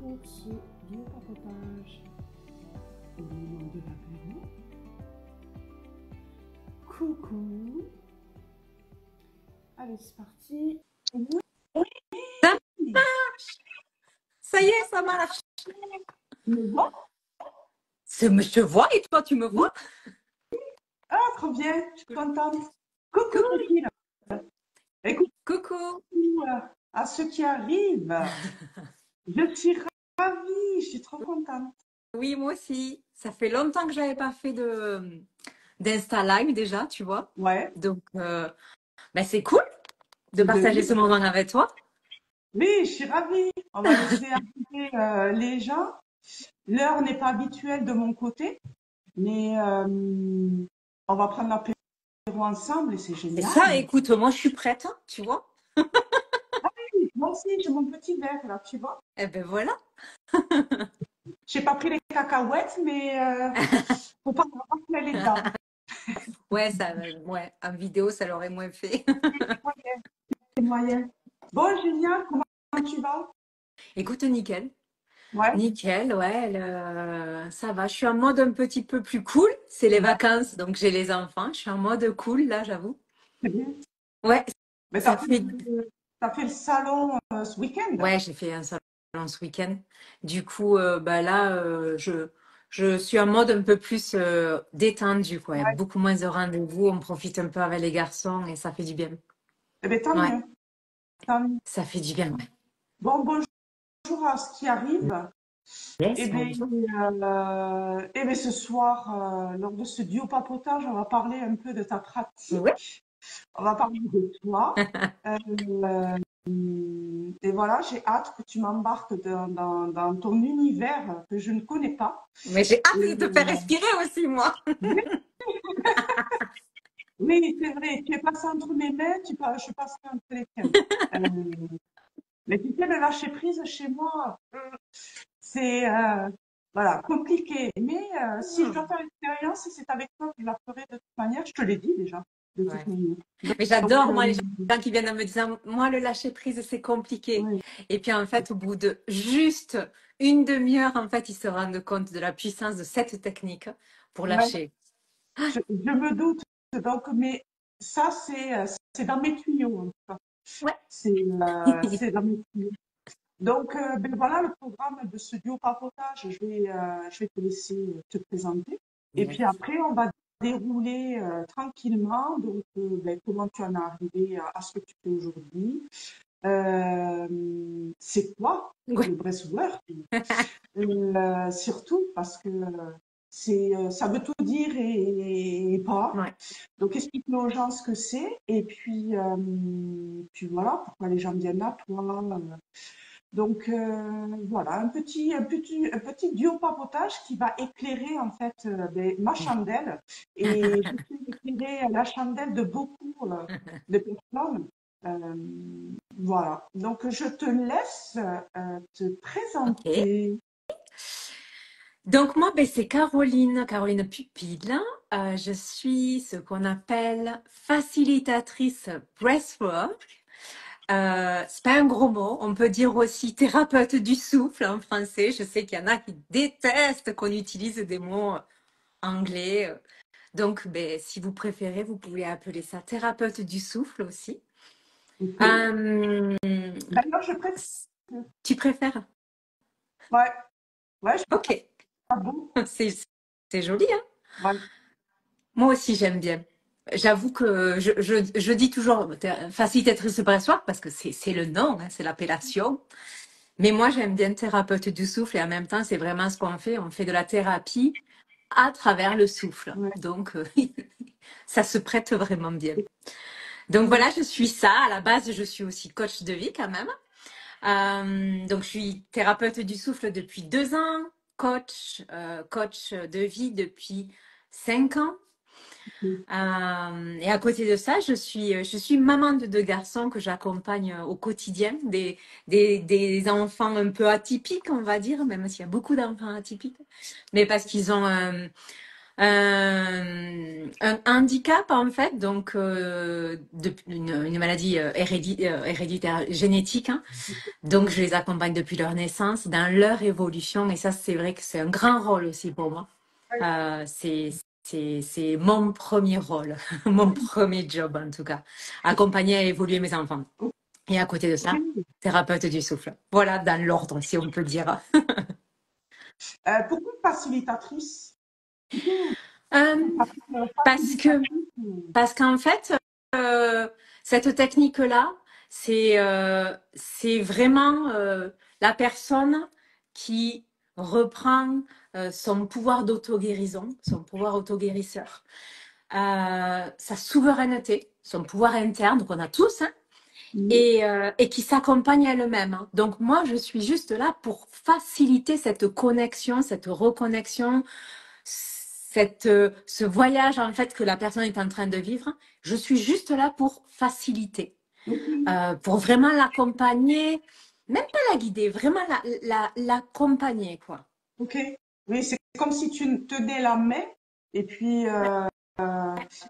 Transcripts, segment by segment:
pour ce duo papotage au moment de l'apéro. Coucou. Allez, c'est parti. Oui. Ça marche. Ça y est, ça marche. Tu me vois? Je te vois et toi, tu me Oui. vois? Ah, trop bien. Je suis contente. Coucou, Cool. copine. Écoute, Coucou. à ceux qui arrivent, je suis ravie. Je suis trop contente. Oui, moi aussi. Ça fait longtemps que j'avais pas fait d'Insta Live déjà, tu vois. Ouais. Donc, ben c'est cool de Ben partager oui. ce moment avec toi. Oui, je suis ravie. On va laisser arriver les gens. L'heure n'est pas habituelle de mon côté, mais on va prendre l'apéro ensemble et c'est C'est génial. ça, écoute, moi je suis prête, hein, tu vois. Moi aussi, j'ai mon petit verre là, tu vois. Eh ben voilà. J'ai pas pris les cacahuètes, mais faut pas avoir les dents. Ouais, ouais, en vidéo, ça l'aurait moins fait. Moyen, c'est moyen. Bon, génial, comment tu vas? Écoute, nickel. Ouais, Nickel, ouais, ça va. Je suis en mode un petit peu plus cool. C'est les ouais, vacances, donc j'ai les enfants. Je suis en mode cool, là, j'avoue. c'est bien. Ouais, Mais ça fait. t'as fait le salon ce week-end? Ouais, j'ai fait un salon ce week-end. Du coup, bah là, je suis en mode un peu plus détendu, quoi. Il y a Ouais. beaucoup moins de rendez-vous. On profite un peu avec les garçons et ça fait du bien. Eh bien, tant Ouais, mieux, tant mieux. ça fait du bien, ouais. Bon, bonjour à ce qui arrive. Yes, bonjour. Eh bien, ce soir, lors de ce duo papotage, on va parler un peu de ta Ouais. pratique. On va parler de toi. Euh, et voilà, j'ai hâte que tu m'embarques dans ton univers que je ne connais pas. Mais j'ai hâte Et, de te faire respirer aussi, moi. oui, oui, c'est vrai, tu es passé entre mes mains, je suis passée entre les tiennes. Euh, mais tu sais, le lâcher prise chez moi, c'est voilà, compliqué. Mais si je dois faire l'expérience, c'est avec toi que je la ferai de toute manière. Je te l'ai dit déjà, de toute Ouais. manière. Mais Donc, j'adore, moi, les gens qui viennent en me disant, moi, le lâcher prise, c'est compliqué. oui, Et puis, en fait, au bout de juste une demi-heure, en fait, ils se rendent compte de la puissance de cette technique pour ouais, lâcher. je me doute. Donc, mais ça, c'est dans mes tuyaux, en tout cas. Ouais. C'est dans mes tuyaux. Donc, ben voilà le programme de ce duo papotage. Je vais te laisser te présenter. Et Yes. puis après, on va dérouler tranquillement. Donc, ben, comment tu en es arrivé à ce que tu fais aujourd'hui. C'est quoi Ouais. le Bressover? Surtout parce que ça veut tout dire et pas. Ouais. Donc, explique-nous aux gens ce que c'est. Et puis voilà, pourquoi les gens viennent à toi. Donc voilà, un petit duo papotage qui va éclairer en fait ma chandelle et je suis éclairer la chandelle de beaucoup de personnes. Euh, voilà, donc je te laisse te OK. présenter. Donc, moi, ben, c'est Caroline, Caroline Pupille. Je suis ce qu'on appelle facilitatrice breathwork. C'est pas un gros mot. On peut dire aussi thérapeute du souffle en français. Je sais qu'il y en a qui détestent qu'on utilise des mots anglais. Donc, ben, si vous préférez, vous pouvez appeler ça thérapeute du souffle aussi. Ok. Euh, D'ailleurs, je préfère. Tu préfères? Ouais, ouais, je Ok, préfère beaucoup. c'est c'est joli, hein? Ouais. Moi aussi, j'aime bien. J'avoue que je dis toujours facilitatrice breathwork parce que c'est le nom, hein, c'est l'appellation. Mais moi, j'aime bien thérapeute du souffle et en même temps, c'est vraiment ce qu'on fait. On fait de la thérapie à travers le souffle. Ouais. Donc, ça se prête vraiment bien. Donc voilà, je suis ça. À la base, je suis aussi coach de vie quand même. Donc, je suis thérapeute du souffle depuis 2 ans, coach de vie depuis 5 ans. Et à côté de ça, je suis maman de 2 garçons que j'accompagne au quotidien, des enfants un peu atypiques, on va dire, même s'il y a beaucoup d'enfants atypiques, mais parce qu'ils ont Un handicap en fait, donc une maladie héréditaire génétique, hein. Donc je les accompagne depuis leur naissance, dans leur évolution, et ça c'est vrai que c'est un grand rôle aussi pour moi. C'est mon premier rôle, mon premier job en tout cas, accompagner à évoluer mes enfants. Et à côté de ça, Ok. thérapeute du souffle. Voilà dans l'ordre si on peut dire. Pourquoi facilitatrice? Euh, parce que Facilitatrice. Parce qu'en fait, euh, cette technique-là, c'est vraiment la personne qui reprend son pouvoir d'auto-guérison, son pouvoir auto-guérisseur, sa souveraineté, son pouvoir interne, donc on a tous, hein, et qui s'accompagne elle-même, hein. Donc moi, je suis juste là pour faciliter cette connexion, cette reconnexion, ce voyage en fait que la personne est en train de vivre. Je suis juste là pour faciliter, Ok. pour vraiment l'accompagner, même pas la guider, vraiment l'accompagner, quoi. Ok. Oui, c'est comme si tu tenais la main et puis, euh,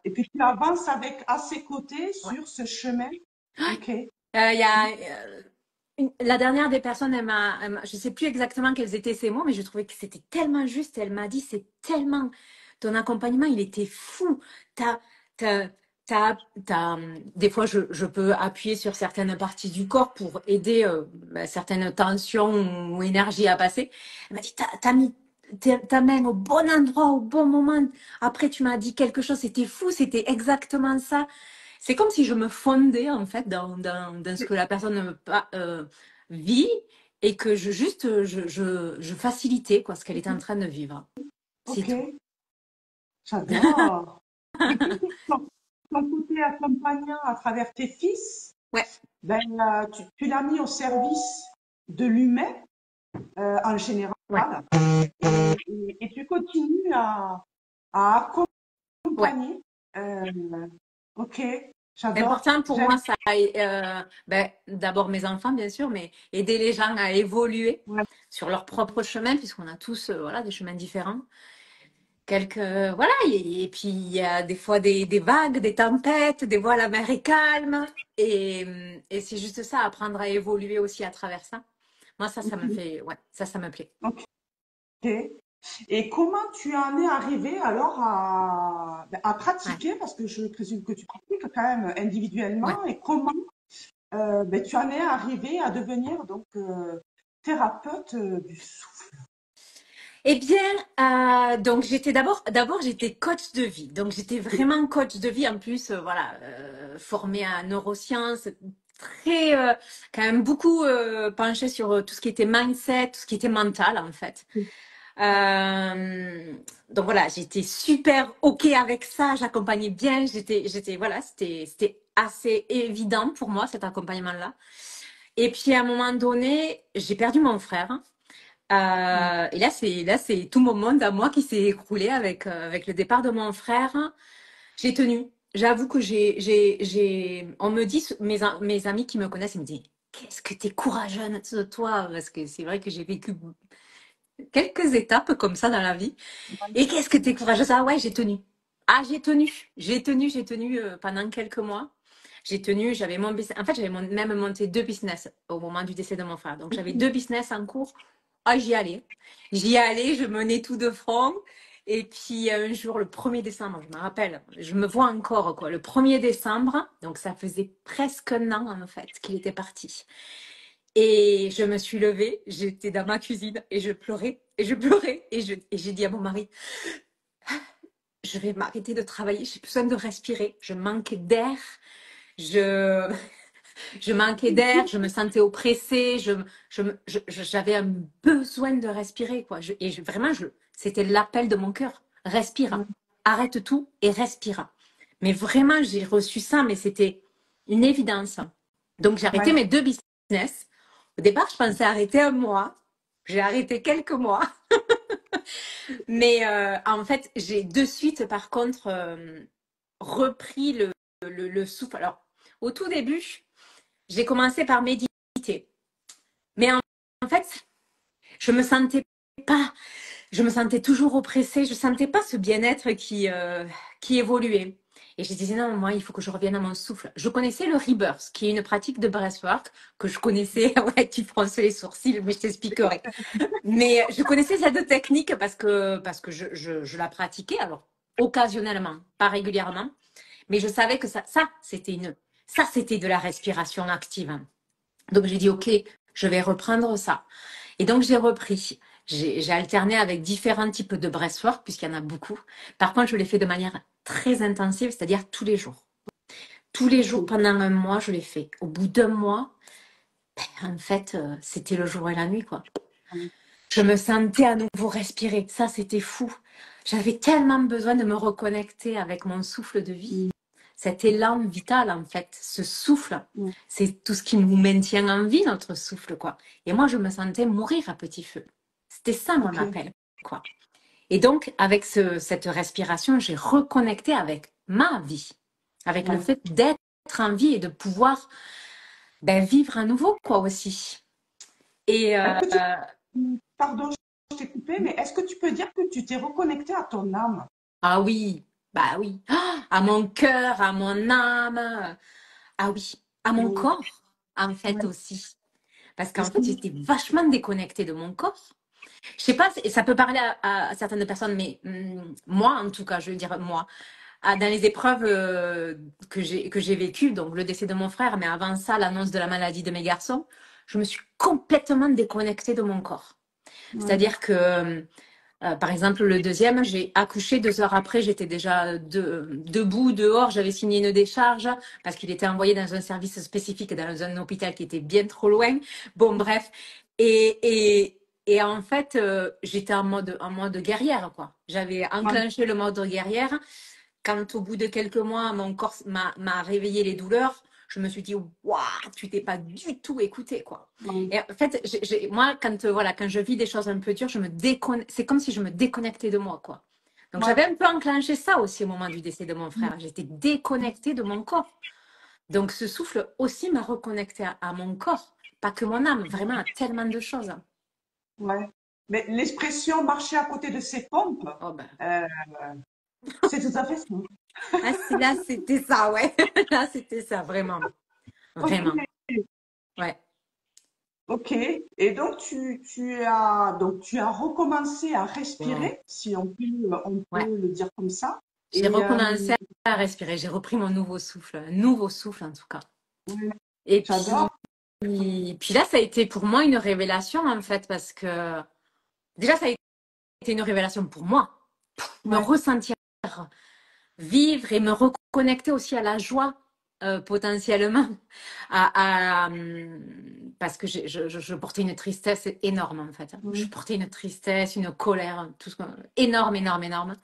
et puis tu avances avec à ses côtés Ouais. sur ce chemin. Ok. Il y a, la dernière des personnes, je sais plus exactement quels étaient ses mots, mais je trouvais que c'était tellement juste. Elle m'a dit, c'est tellement, ton accompagnement, il était fou. T'as, t'as, des fois, je peux appuyer sur certaines parties du corps pour aider certaines tensions ou énergies à passer. Elle m'a dit, t'as mis ta main au bon endroit, au bon moment. Après, tu m'as dit quelque chose, c'était fou, c'était exactement ça. C'est comme si je me fondais en fait dans ce que la personne vit et que je facilitais quoi, ce qu'elle était en train de vivre. C'est Ok. tout. J'adore. Et puis, ton côté accompagnant à travers tes fils, Ouais, ben, tu l'as mis au service de l'humain en général ouais, et tu continues à ouais. accompagner. Ok, C'est j'adore. important pour J'aime. moi, ça, d'abord mes enfants, bien sûr, mais aider les gens à évoluer Ouais. sur leur propre chemin, puisqu'on a tous voilà, des chemins différents. Voilà, et puis il y a des fois des vagues, des tempêtes, des fois la mer est calme, et c'est juste ça, apprendre à évoluer aussi à travers ça. Moi, ça me fait, ouais, ça me plaît. Ok. Et comment tu en es arrivé alors à Ouais, pratiquer, parce que je présume que tu pratiques quand même ouais. individuellement, et comment ben, tu en es arrivé à devenir donc thérapeute du souffle. Eh bien, donc d'abord j'étais coach de vie. Donc j'étais vraiment coach de vie en plus, voilà, formée à neurosciences, très quand même beaucoup penchée sur tout ce qui était mindset, tout ce qui était mental en fait. Euh, donc voilà, j'étais super ok avec ça, j'accompagnais bien, voilà, c'était assez évident pour moi cet accompagnement-là. Et puis à un moment donné, j'ai perdu mon frère. Et là c'est tout mon monde à moi qui s'est écroulé avec le départ de mon frère. J'ai tenu. J'avoue que on me dit, mes amis qui me connaissent, ils me disent, qu'est-ce que t'es courageuse de toi, parce que c'est vrai que j'ai vécu quelques étapes comme ça dans la vie. Et qu'est-ce que t'es courageuse? Ah ouais, j'ai tenu. Ah, j'ai tenu pendant quelques mois. J'ai tenu, j'avais mon business. En fait, même monté deux business au moment du décès de mon frère. Donc, j'avais deux business en cours. Ah, j'y allais. J'y allais, je menais tout de front. Et puis, un jour, le 1er décembre, je me rappelle, je me vois encore, quoi. Le 1er décembre, donc ça faisait presque un an, en fait, qu'il était parti. Et je me suis levée, j'étais dans ma cuisine et je pleurais, et je pleurais, et j'ai dit à mon mari, je vais m'arrêter de travailler, j'ai besoin de respirer, je manquais d'air, je, je manquais d'air, je me sentais oppressée, j'avais un besoin de respirer, quoi. Vraiment, c'était l'appel de mon cœur. Respire, arrête tout et respire. Mais vraiment, j'ai reçu ça, mais c'était une évidence. Donc, j'ai arrêté Ouais, mes deux business. Au départ, je pensais arrêter un mois. J'ai arrêté quelques mois. Mais en fait, j'ai de suite, par contre, repris le souffle. Alors, au tout début, j'ai commencé par méditer. Mais en fait, je me sentais pas. je me sentais toujours oppressée, je sentais pas ce bien-être qui évoluait. Et je disais, non, moi, il faut que je revienne à mon souffle. Je connaissais le rebirth, qui est une pratique de breathwork que je connaissais. Ouais, tu fronces les sourcils, mais je t'expliquerai. Mais je connaissais cette technique parce que je la pratiquais, alors occasionnellement, pas régulièrement. Mais je savais que ça, c'était de la respiration active. Donc j'ai dit, OK, je vais reprendre ça. Et donc j'ai repris. J'ai alterné avec différents types de breathwork, puisqu'il y en a beaucoup. Par contre, je l'ai fait de manière très intensive, c'est-à-dire tous les jours. Tous les jours, Ok. pendant un mois, je l'ai fait. Au bout d'un mois, en fait, c'était le jour et la nuit, quoi. Je me sentais à nouveau respirer. Ça, c'était fou. J'avais tellement besoin de me reconnecter avec mon souffle de vie. Mm, Cet élan vital, en fait, ce souffle, mm. c'est tout ce qui nous maintient en vie, notre souffle, quoi. Et moi, je me sentais mourir à petit feu. C'était ça mon Ok. appel, quoi. Et donc, avec cette respiration, j'ai reconnecté avec ma vie, avec le Ouais. fait d'être en vie et de pouvoir vivre à nouveau, quoi, aussi. Et Est-ce que tu... Pardon, je t'ai coupé, mais est-ce que tu peux dire que tu t'es reconnecté à ton âme? ah oui, bah oui, ah, à mon cœur, à mon âme, ah oui, à mon Oui. corps, en fait Ouais. aussi. Parce qu'en fait, Aussi. j'étais vachement déconnectée de mon corps. Je sais pas, ça peut parler à certaines personnes, mais moi, en tout cas, je veux dire moi, dans les épreuves que j'ai vécues, donc le décès de mon frère, mais avant ça, l'annonce de la maladie de mes garçons, je me suis complètement déconnectée de mon corps. Ouais. C'est-à-dire que par exemple, le deuxième, j'ai accouché 2 heures après, j'étais déjà debout, dehors, j'avais signé une décharge parce qu'il était envoyé dans un service spécifique, dans un hôpital qui était bien trop loin. Bon, bref. Et en fait, j'étais en mode guerrière, quoi. J'avais Ouais. enclenché le mode guerrière. Quand au bout de quelques mois, mon corps m'a réveillé les douleurs, je me suis dit, waouh, tu t'es pas du tout écouté, quoi. Ouais. Et en fait, moi, quand je vis des choses un peu dures, c'est comme si je me déconnectais de moi, quoi. Donc, Ouais. j'avais un peu enclenché ça aussi au moment du décès de mon frère. J'étais déconnectée de mon corps. Donc, ce souffle aussi m'a reconnectée à mon corps, pas que mon âme, vraiment à tellement de choses. Ouais. Mais l'expression marcher à côté de ses pompes, Oh ben, euh, c'est tout à fait ça. ah, là, c'était ça, ouais. Là, c'était ça, vraiment. Ok. Vraiment. Ouais. Ok. Et donc tu as recommencé à Wow. respirer, si on Ouais. peut le dire comme ça. J'ai Et recommencé à respirer. J'ai repris mon nouveau souffle. Un nouveau souffle, en tout cas. ouais, Et j'adore. puis là, ça a été pour moi une révélation, en fait, parce que déjà, ça a été une révélation pour moi. Me Ouais. ressentir vivre et me reconnecter aussi à la joie, potentiellement. Parce que je portais une tristesse énorme, en fait. Je Mm. portais une tristesse, une colère, énorme, énorme, énorme.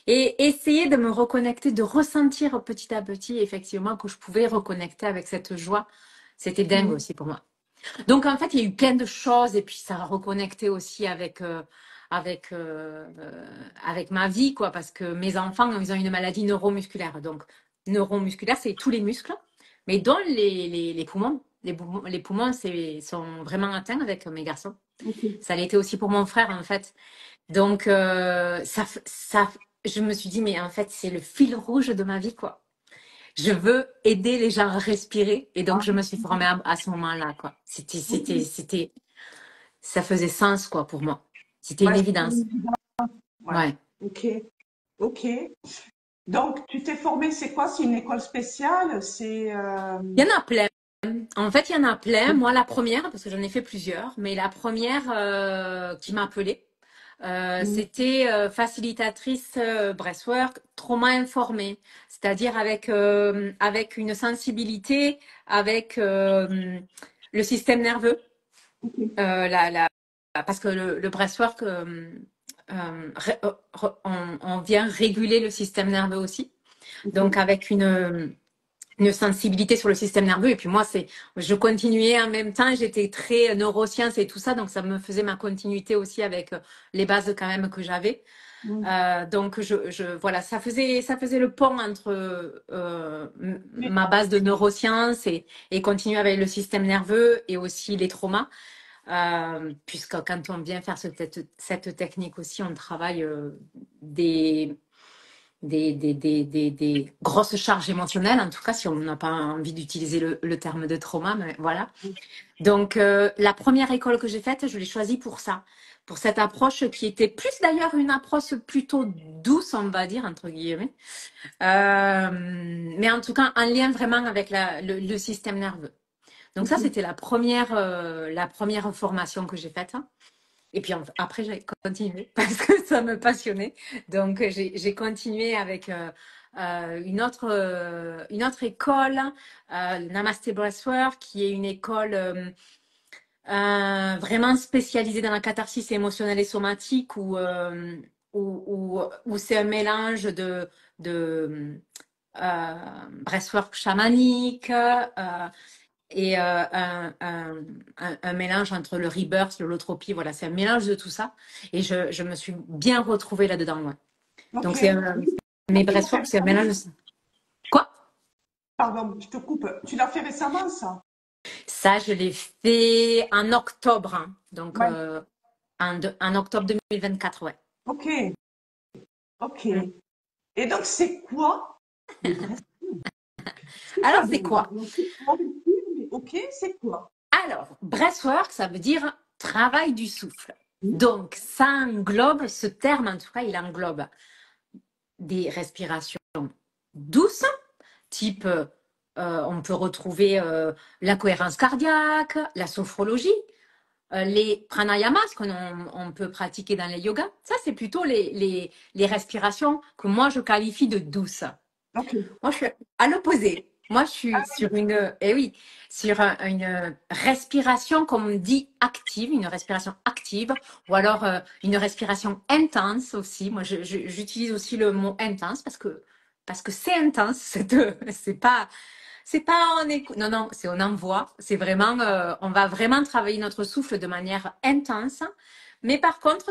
Et essayer de me reconnecter, de ressentir petit à petit, effectivement, que je pouvais reconnecter avec cette joie. C'était dingue Mm. aussi pour moi. Donc, en fait, il y a eu plein de choses et puis ça a reconnecté aussi avec ma vie, quoi, parce que mes enfants, ils ont une maladie neuromusculaire. Donc, neuromusculaire, c'est tous les muscles, mais dont les poumons. Les poumons sont vraiment atteints avec mes garçons. Ok. Ça l'était aussi pour mon frère, en fait. Donc, je me suis dit, mais en fait, c'est le fil rouge de ma vie, quoi. Je veux aider les gens à respirer. Et donc, Ah, je me suis formée à ce moment-là, quoi. ok. Ça faisait sens, quoi, pour moi. C'était Ouais, une c'était évidence. évident. Ouais. Ouais. Ok. Ok. Donc, tu t'es formé, c'est quoi? C'est une école spéciale? C'est Il y en a plein. En fait, il y en a plein. Moi, la première, parce que j'en ai fait plusieurs, mais la première qui m'a appelée, Mm. c'était facilitatrice breathwork, trauma informée, c'est-à-dire avec une sensibilité avec le système nerveux. Ok. Parce que le breathwork, on vient réguler le système nerveux aussi. Donc, Ok. avec une sensibilité sur le système nerveux. Et puis moi, je continuais en même temps, j'étais très neurosciences et tout ça, donc ça me faisait ma continuité aussi avec les bases quand même que j'avais. Mm. Donc voilà, ça faisait le pont entre Mais, ma base de neurosciences et continuer avec le système nerveux et aussi les traumas. puisque quand on vient faire cette technique aussi, on travaille des, des grosses charges émotionnelles, en tout cas, si on n'a pas envie d'utiliser le terme de trauma, mais voilà. Donc, la première école que j'ai faite, je l'ai choisie pour ça, pour cette approche qui était plus d'ailleurs une approche plutôt douce, on va dire, entre guillemets, mais en tout cas en lien vraiment avec le système nerveux. Donc ça, c'était la première formation que j'ai faite. Et puis après, j'ai continué parce que ça me passionnait. Donc, j'ai continué avec une autre école, Namaste Breathwork, qui est une école vraiment spécialisée dans la catharsis émotionnelle et somatique, où c'est un mélange de breathwork chamanique, et un mélange entre le rebirth, l'holotropie, voilà, c'est un mélange de tout ça. Et je me suis bien retrouvée là-dedans. Ouais. Ok. Donc, mes Tu l'as fait breathwork, c'est un récemment? mélange de ça. Quoi? Pardon, je te coupe. Tu l'as fait récemment, ça? Ça, je l'ai fait en octobre, hein. Donc, Ouais. en octobre 2024, ouais. Ok, ok. Mm. Et donc, c'est quoi le breast? Est-ce que tu Alors, as c'est quoi? un truc pour le dire, mais ok, c'est quoi? Alors, breathwork, ça veut dire travail du souffle. Hmm. Donc, ça englobe, ce terme, en tout cas, il englobe des respirations douces, type, on peut retrouver la cohérence cardiaque, la sophrologie, les pranayamas, ce qu'on on peut pratiquer dans les yogas. Ça, c'est plutôt les respirations que moi, je qualifie de douces. Ok. Moi, je suis à l'opposé. Moi, je suis sur oui, sur une respiration, comme on dit, active, une respiration active, ou alors une respiration intense aussi. Moi, j'utilise aussi le mot intense parce que c'est intense. C'est pas en écoute. Non, non, c'est on envoie. C'est vraiment, on va vraiment travailler notre souffle de manière intense. Mais par contre,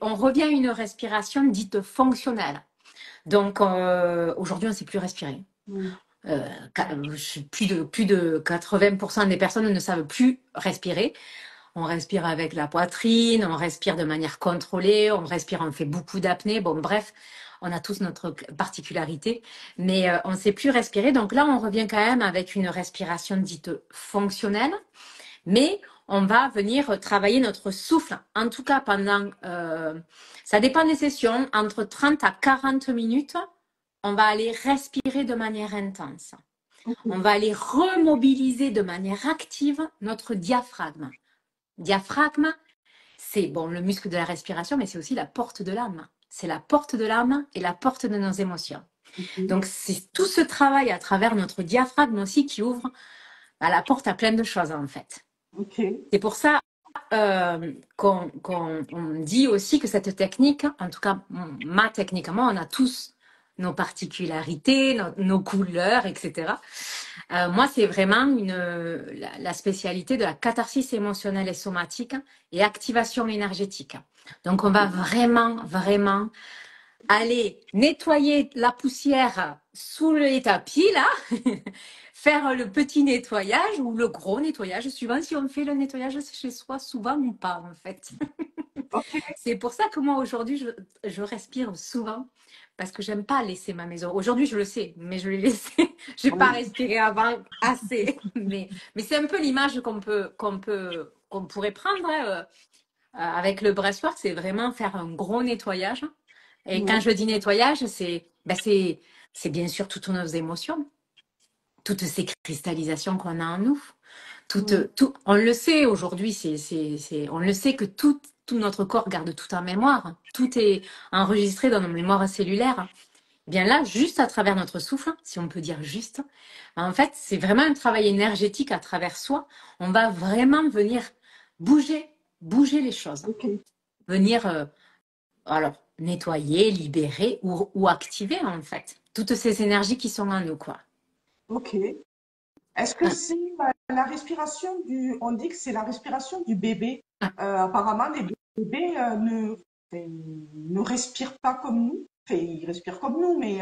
on revient à une respiration dite fonctionnelle. Donc, aujourd'hui, on ne sait plus respirer. Hmm. Plus de 80% des personnes ne savent plus respirer. On respire avec la poitrine, on respire de manière contrôlée, on fait beaucoup d'apnée. Bon, bref, on a tous notre particularité, mais on ne sait plus respirer. Donc là, on revient quand même avec une respiration dite fonctionnelle, mais on va venir travailler notre souffle. En tout cas, ça dépend des sessions, entre 30 à 40 minutes, on va aller respirer de manière intense. On va aller remobiliser de manière active notre diaphragme. Diaphragme, c'est bon, le muscle de la respiration, mais c'est aussi la porte de l'âme. C'est la porte de l'âme et la porte de nos émotions. Ok. Donc, c'est tout ce travail à travers notre diaphragme aussi qui ouvre la porte à plein de choses, en fait. Ok. C'est pour ça qu'on dit aussi que cette technique, en tout cas ma technique, moi, on a tous nos particularités, nos couleurs, etc. Moi, c'est vraiment la spécialité de la catharsis émotionnelle et somatique et activation énergétique. Donc, on va vraiment, vraiment aller nettoyer la poussière sous les tapis, là, faire le petit nettoyage ou le gros nettoyage, suivant si on fait le nettoyage chez soi souvent ou pas, en fait. Ok. C'est pour ça que moi, aujourd'hui, je respire souvent parce que j'aime pas laisser ma maison. Aujourd'hui, je le sais, mais je l'ai laissé. Je n'ai pas Oui. respiré avant assez. Mais c'est un peu l'image qu'on pourrait prendre hein, avec le breathwork, c'est vraiment faire un gros nettoyage. Et quand Ouais. je dis nettoyage, c'est bien sûr toutes nos émotions, toutes ces cristallisations qu'on a en nous. Ouais. On le sait aujourd'hui, on le sait que tout notre corps garde tout en mémoire. Tout est enregistré dans nos mémoires cellulaires. Eh bien là, juste à travers notre souffle, si on peut dire juste, en fait, c'est vraiment un travail énergétique à travers soi. On va vraiment venir bouger les choses. Ok. Venir, alors, nettoyer, libérer ou activer, en fait. Toutes ces énergies qui sont en nous, quoi. Ok. Est-ce que c'est la respiration on dit que c'est la respiration du bébé. Ah, Apparemment, les bébés enfin, ne respirent pas comme nous. Enfin, ils respirent comme nous, mais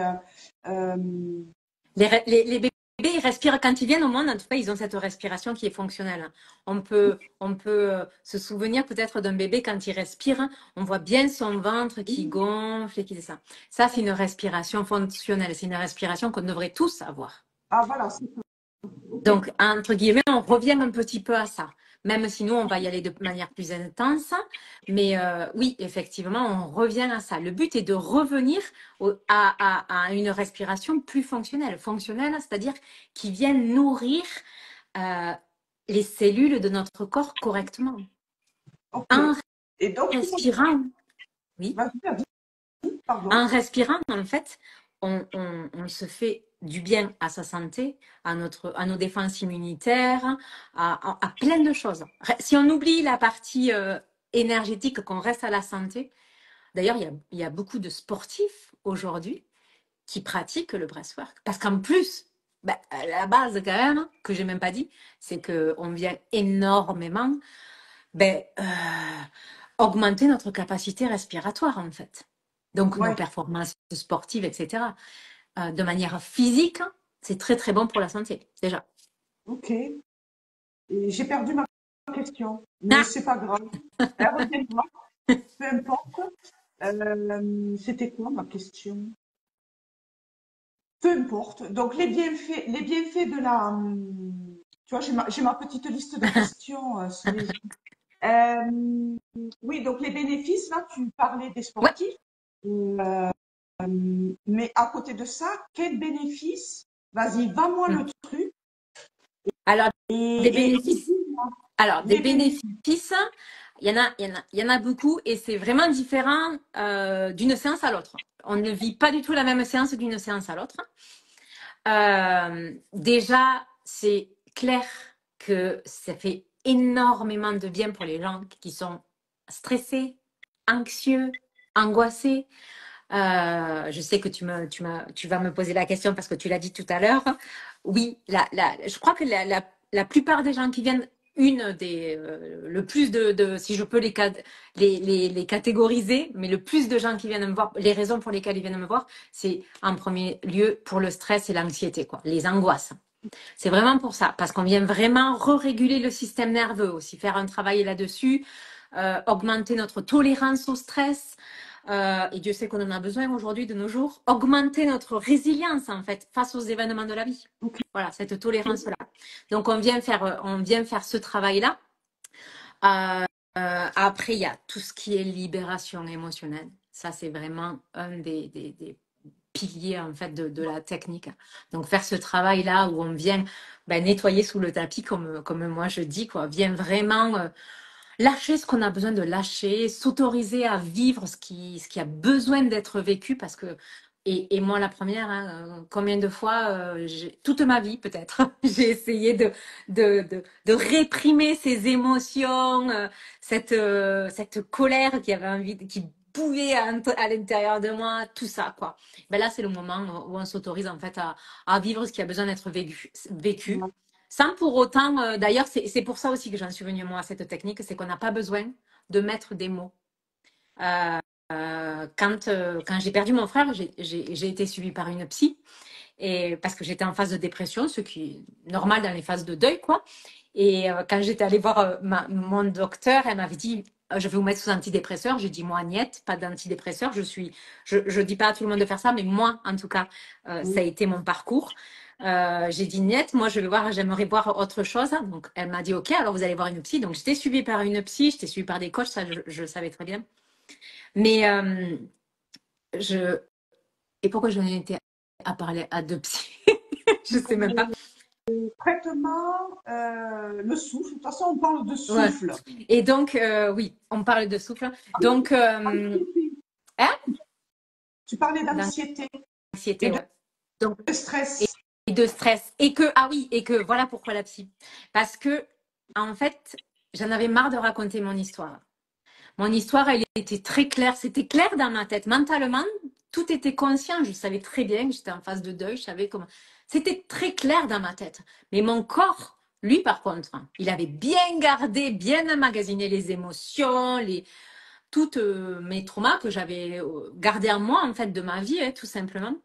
euh, les bébés ils respirent quand ils viennent au monde. En tout cas, ils ont cette respiration qui est fonctionnelle. On peut se souvenir peut-être d'un bébé quand il respire. On voit bien son ventre qui Oui. gonfle et qui descend. Ça, c'est une respiration fonctionnelle. C'est une respiration qu'on devrait tous avoir. Ah, voilà, c'est ça. OK. Donc, entre guillemets, on revient un petit peu à ça. Même si nous, on va y aller de manière plus intense. Mais oui, effectivement, on revient à ça. Le but est de revenir à une respiration plus fonctionnelle. Fonctionnelle, c'est-à-dire qui vienne nourrir euh, les cellules de notre corps correctement. OK. En Et donc, respirant, oui, vas-y, vas-y, en pardon. respirant, en fait, on se fait du bien à sa santé, à nos défenses immunitaires, à plein de choses. Si on oublie la partie énergétique, qu'on reste à la santé, d'ailleurs, il y a beaucoup de sportifs aujourd'hui qui pratiquent le breathwork. Parce qu'en plus, ben, la base quand même, que j'ai même pas dit, c'est qu'on vient énormément ben, augmenter notre capacité respiratoire en fait. Donc nos Ouais, performances sportives, etc. De manière physique, c'est très très bon pour la santé, déjà. OK. Et j'ai perdu ma question, mais Ah, c'est pas grave. Elle reviendra, peu importe. C'était quoi ma question? Peu importe. Donc les bienfaits de la, tu vois, j'ai ma petite liste de questions sous les yeux. Euh, oui, donc les bénéfices, là, tu parlais des ouais. sportifs, euh, mais à côté de ça, quels bénéfices? Vas-y, va-moi le truc Alors, des et bénéfices. dis-moi Alors, des les bénéfices. bénéfices, il y en a beaucoup et c'est vraiment différent d'une séance à l'autre. On ne vit pas du tout la même séance d'une séance à l'autre. Déjà, c'est clair que ça fait énormément de bien pour les gens qui sont stressés, anxieux, angoissés. Je sais que tu vas me poser la question parce que tu l'as dit tout à l'heure. Oui, je crois que la plupart des gens qui viennent, le plus si je peux les catégoriser, mais le plus de gens qui viennent me voir, les raisons pour lesquelles ils viennent me voir, c'est en premier lieu pour le stress et l'anxiété, quoi, les angoisses. C'est vraiment pour ça, parce qu'on vient vraiment re-réguler le système nerveux aussi, faire un travail là-dessus, augmenter notre tolérance au stress, et Dieu sait qu'on en a besoin aujourd'hui de nos jours, augmenter notre résilience en fait face aux événements de la vie. Ok. Voilà, cette tolérance-là. Donc on vient faire ce travail-là. Après, il y a tout ce qui est libération émotionnelle. Ça, c'est vraiment un des piliers en fait de la technique. Donc faire ce travail-là où on vient nettoyer sous le tapis, comme moi je dis, quoi, vient vraiment lâcher ce qu'on a besoin de lâcher, s'autoriser à vivre ce qui a besoin d'être vécu parce que et moi la première, hein, combien de fois, toute ma vie peut-être, j'ai essayé de réprimer ces émotions, cette colère qui avait envie, qui bouillait à l'intérieur de moi, tout ça quoi. Ben là c'est le moment où on s'autorise en fait à vivre ce qui a besoin d'être vécu. Sans pour autant, d'ailleurs, c'est pour ça aussi que j'en suis venue moi à cette technique, c'est qu'on n'a pas besoin de mettre des mots. Quand j'ai perdu mon frère, j'ai été suivie par une psy, et parce que j'étais en phase de dépression, ce qui est normal dans les phases de deuil, quoi. Et quand j'étais allée voir mon docteur, elle m'avait dit, je vais vous mettre sous antidépresseur. J'ai dit, moi, niet, pas d'antidépresseur. Je dis pas à tout le monde de faire ça, mais moi, en tout cas, ça a été mon parcours. J'ai dit, niet, moi, j'aimerais voir autre chose. Donc, elle m'a dit, OK, alors vous allez voir une psy. Donc, j'étais suivie par une psy, j'étais suivie par des coachs, ça, je le savais très bien. Mais, je, et pourquoi j'en ai été à parler à deux psys? Je sais même pas. Traitement, le souffle. De toute façon, on parle de Ouais. souffle. Et donc, oui, on parle de souffle. Donc, Anxiété. hein, Tu parlais d'anxiété et d'anxiété, ouais. Donc, de stress. et de stress. Ah oui, et que voilà pourquoi la psy. Parce que, en fait, j'en avais marre de raconter mon histoire. Mon histoire, elle était très claire. C'était clair dans ma tête. Mentalement, tout était conscient. Je savais très bien que j'étais en phase de deuil. Je savais comment. C'était très clair dans ma tête. Mais mon corps, lui, par contre, il avait bien gardé, bien emmagasiné les émotions, toutes mes traumas que j'avais gardés en moi, en fait, de ma vie, tout simplement.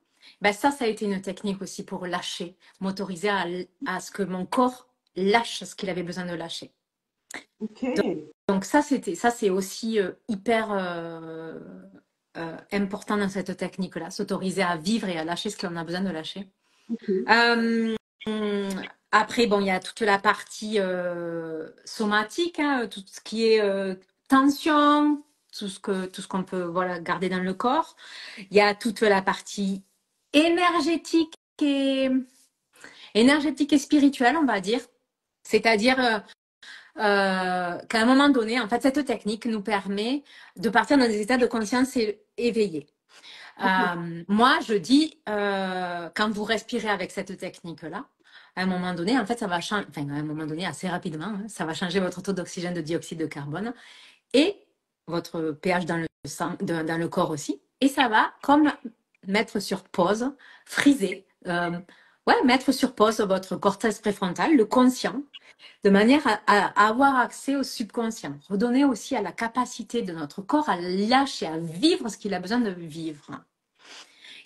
Ben ça a été une technique aussi pour lâcher, m'autoriser à ce que mon corps lâche ce qu'il avait besoin de lâcher. Ok, Donc ça, c'est aussi hyper important dans cette technique-là, s'autoriser à vivre et à lâcher ce qu'on a besoin de lâcher. ok, Euh, Après, bon, il y a toute la partie somatique, hein, tout ce qui est tension, tout ce qu'on peut voilà, garder dans le corps. Il y a toute la partie énergétique énergétique et spirituelle, on va dire. C'est-à-dire qu'à un moment donné, en fait, cette technique nous permet de partir dans des états de conscience éveillés. ok, Moi, je dis, quand vous respirez avec cette technique-là, à un moment donné, en fait, ça va changer, enfin, à un moment donné, assez rapidement, hein, ça va changer votre taux d'oxygène, de dioxyde de carbone et votre pH dans le sang, dans le corps aussi. Et ça va comme mettre sur pause, friser, ouais, mettre sur pause votre cortex préfrontal, le conscient, de manière à avoir accès au subconscient. Redonner aussi à la capacité de notre corps à lâcher, à vivre ce qu'il a besoin de vivre.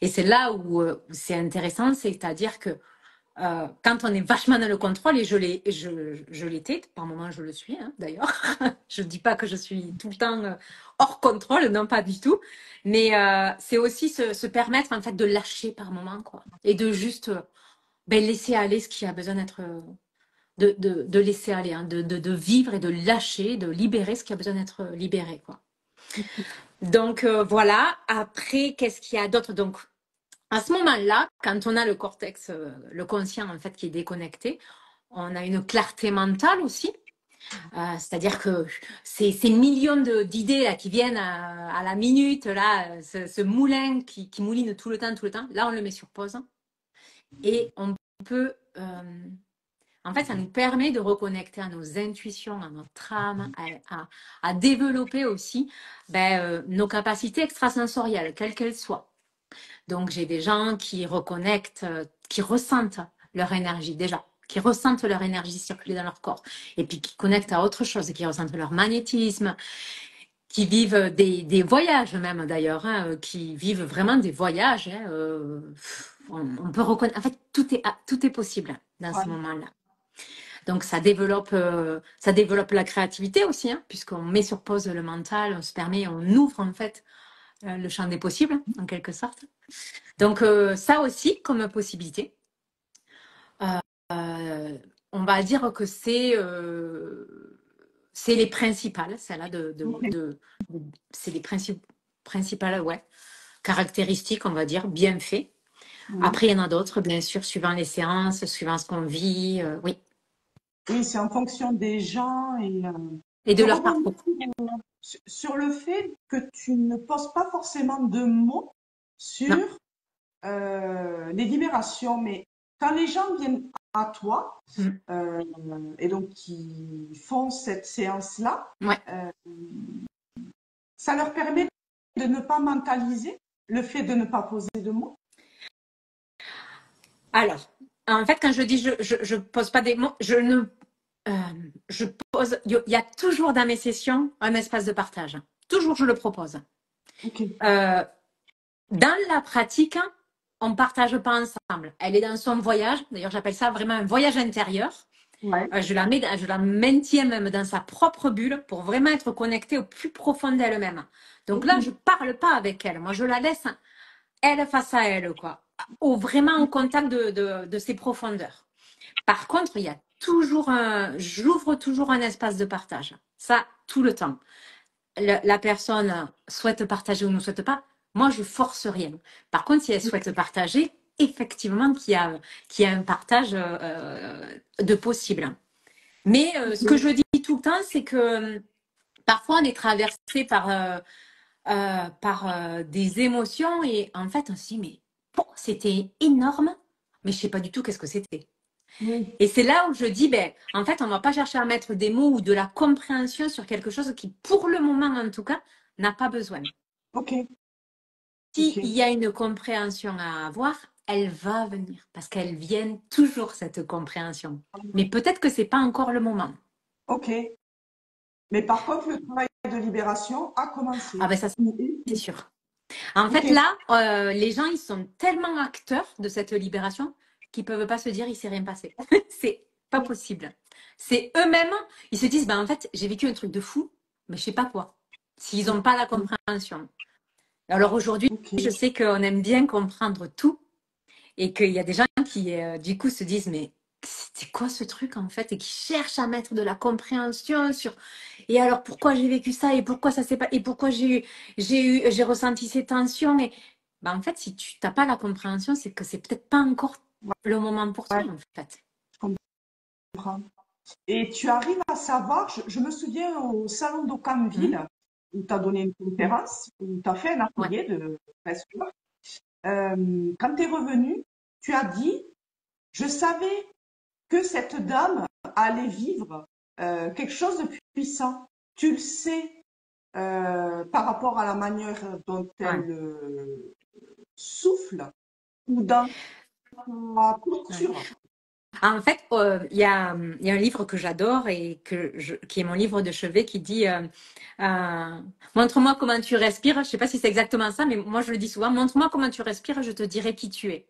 Et c'est là où c'est intéressant, c'est-à-dire que quand on est vachement dans le contrôle, et je l'étais, par moments je le suis hein, d'ailleurs, je ne dis pas que je suis tout le temps hors contrôle, non pas du tout, mais c'est aussi se permettre en fait de lâcher par moments, quoi, et de juste laisser aller ce qui a besoin d'être, de laisser aller, hein, de vivre et de lâcher, de libérer ce qui a besoin d'être libéré, quoi. Donc voilà, après, qu'est-ce qu'il y a d'autre? Donc, à ce moment-là, quand on a le cortex, le conscient en fait qui est déconnecté, on a une clarté mentale aussi. C'est-à-dire que ces millions d'idées là qui viennent à la minute, là, ce moulin qui mouline tout le temps, là on le met sur pause et on peut, en fait, ça nous permet de reconnecter à nos intuitions, à notre âme, à développer aussi nos capacités extrasensorielles, quelles qu'elles soient. Donc, j'ai des gens qui reconnectent, qui ressentent leur énergie déjà, qui ressentent leur énergie circuler dans leur corps, et puis qui connectent à autre chose, qui ressentent leur magnétisme, qui vivent des voyages même d'ailleurs, hein, qui vivent vraiment des voyages. Hein, on peut reconnaître, en fait, tout est possible dans ouais, ce moment-là. Donc, ça développe la créativité aussi, hein, puisqu'on met sur pause le mental, on se permet, on ouvre en fait le champ des possibles, en quelque sorte. Donc, ça aussi, comme possibilité. On va dire que c'est les principales, celle-là, ok. c'est les principales ouais, caractéristiques, on va dire, bien fait. Oui, Après, il y en a d'autres, bien sûr, suivant les séances, suivant ce qu'on vit, oui. oui, c'est en fonction des gens et Et de je leur rebondis parcours. sur le fait que tu ne poses pas forcément de mots Non. sur les libérations, mais quand les gens viennent à toi Mm. euh, et donc qui font cette séance-là, Ouais. euh, ça leur permet de ne pas mentaliser le fait de ne pas poser de mots. Alors, en fait, quand je dis je pose pas des mots, euh, je pose, il y a toujours dans mes sessions un espace de partage. Toujours, je le propose. Ok, Euh, Dans la pratique, on ne partage pas ensemble. Elle est dans son voyage. D'ailleurs, j'appelle ça vraiment un voyage intérieur. ouais, Je la maintiens même dans sa propre bulle pour vraiment être connectée au plus profond d'elle-même. Donc ok, là, je ne parle pas avec elle. Moi, je la laisse elle face à elle, quoi. Ou vraiment en contact de ses profondeurs. Par contre, il y a j'ouvre toujours un espace de partage. Ça, tout le temps. La personne souhaite partager ou ne souhaite pas, moi, je force rien. Par contre, si elle souhaite partager, effectivement, qu'il y a un partage de possible. Mais ce que ok. je dis tout le temps, c'est que parfois, on est traversé par des émotions et en fait, on se dit, mais bon, c'était énorme, mais je ne sais pas du tout qu'est-ce que c'était. Oui, Et c'est là où je dis, en fait, on ne va pas chercher à mettre des mots ou de la compréhension sur quelque chose qui, pour le moment en tout cas, n'a pas besoin. ok, ok, S'il y a une compréhension à avoir, elle va venir parce qu'elle vient toujours, cette compréhension. Mais peut-être que ce n'est pas encore le moment. ok. Mais par contre, le travail de libération a Ah commencé. ben ça, c'est sûr. En Ok. fait, là, les gens, ils sont tellement acteurs de cette libération qu'ils peuvent pas se dire il s'est rien passé. C'est pas possible. C'est eux-mêmes, ils se disent, ben en fait, j'ai vécu un truc de fou, mais je sais pas quoi. S'ils n'ont pas la compréhension. Alors aujourd'hui, je Ok. sais qu'on aime bien comprendre tout et qu'il y a des gens qui, du coup, se disent, mais c'est quoi ce truc en fait? Et qui cherchent à mettre de la compréhension sur. Et alors, pourquoi j'ai vécu ça? Et pourquoi ça s'est pas. Et pourquoi j'ai ressenti ces tensions? Et ben, en fait, si tu n'as pas la compréhension, c'est que c'est peut-être pas encore le moment pour toi, Ouais, en fait. je comprends. Et tu arrives à savoir, je me souviens au salon Hmm. d'Aucamville, où tu as donné une conférence, où tu as fait un Ouais. atelier de presse. Quand tu es revenu, tu as dit, je savais que cette dame allait vivre quelque chose de puissant. Tu le sais par rapport à la manière dont Ouais. elle souffle ou dans sa Ouais. posture. En fait, il y a un livre que j'adore et qui est mon livre de chevet qui dit euh, montre-moi comment tu respires. Je ne sais pas si c'est exactement ça, mais moi je le dis souvent. Montre-moi comment tu respires, je te dirai qui tu es.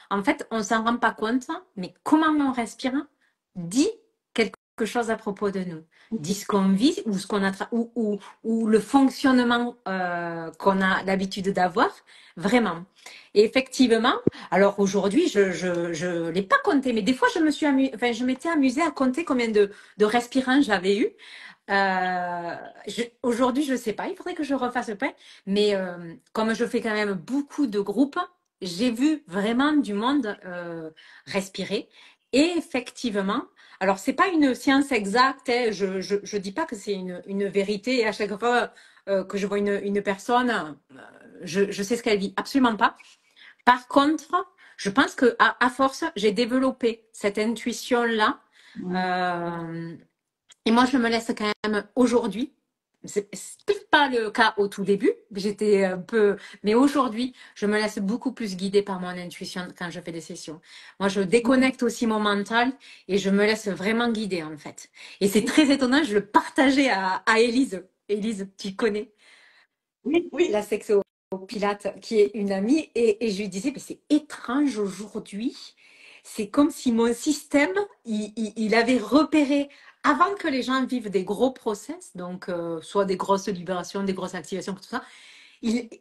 En fait, on s'en rend pas compte, mais comment on respire dit quelque chose à propos de nous, dit ce qu'on vit ou ce qu'on a ou le fonctionnement qu'on a l'habitude d'avoir, vraiment. Et effectivement, alors aujourd'hui, je l'ai pas compté, mais des fois je m'étais amusée à compter combien de respirants j'avais eu. Aujourd'hui, je ne sais pas, il faudrait que je refasse le point, mais comme je fais quand même beaucoup de groupes, j'ai vu vraiment du monde respirer. Et effectivement, alors c'est pas une science exacte, hein, je dis pas que c'est une vérité. Et à chaque fois que je vois une personne, je sais ce qu'elle vit, absolument pas. Par contre, je pense que à force, j'ai développé cette intuition-là. Euh, et moi, je me laisse quand même aujourd'hui. C'est peut-être pas le cas au tout début. J'étais un peu, mais aujourd'hui, je me laisse beaucoup plus guider par mon intuition quand je fais des sessions. Moi, je déconnecte aussi mon mental et je me laisse vraiment guider en fait. Et c'est très étonnant. Je le partageais à Élise. Élise, tu connais Oui, la oui, sexo Pilate, qui est une amie, et je lui disais, mais c'est étrange aujourd'hui. C'est comme si mon système, il avait repéré, avant que les gens vivent des gros process, donc soit des grosses libérations, des grosses activations, tout ça,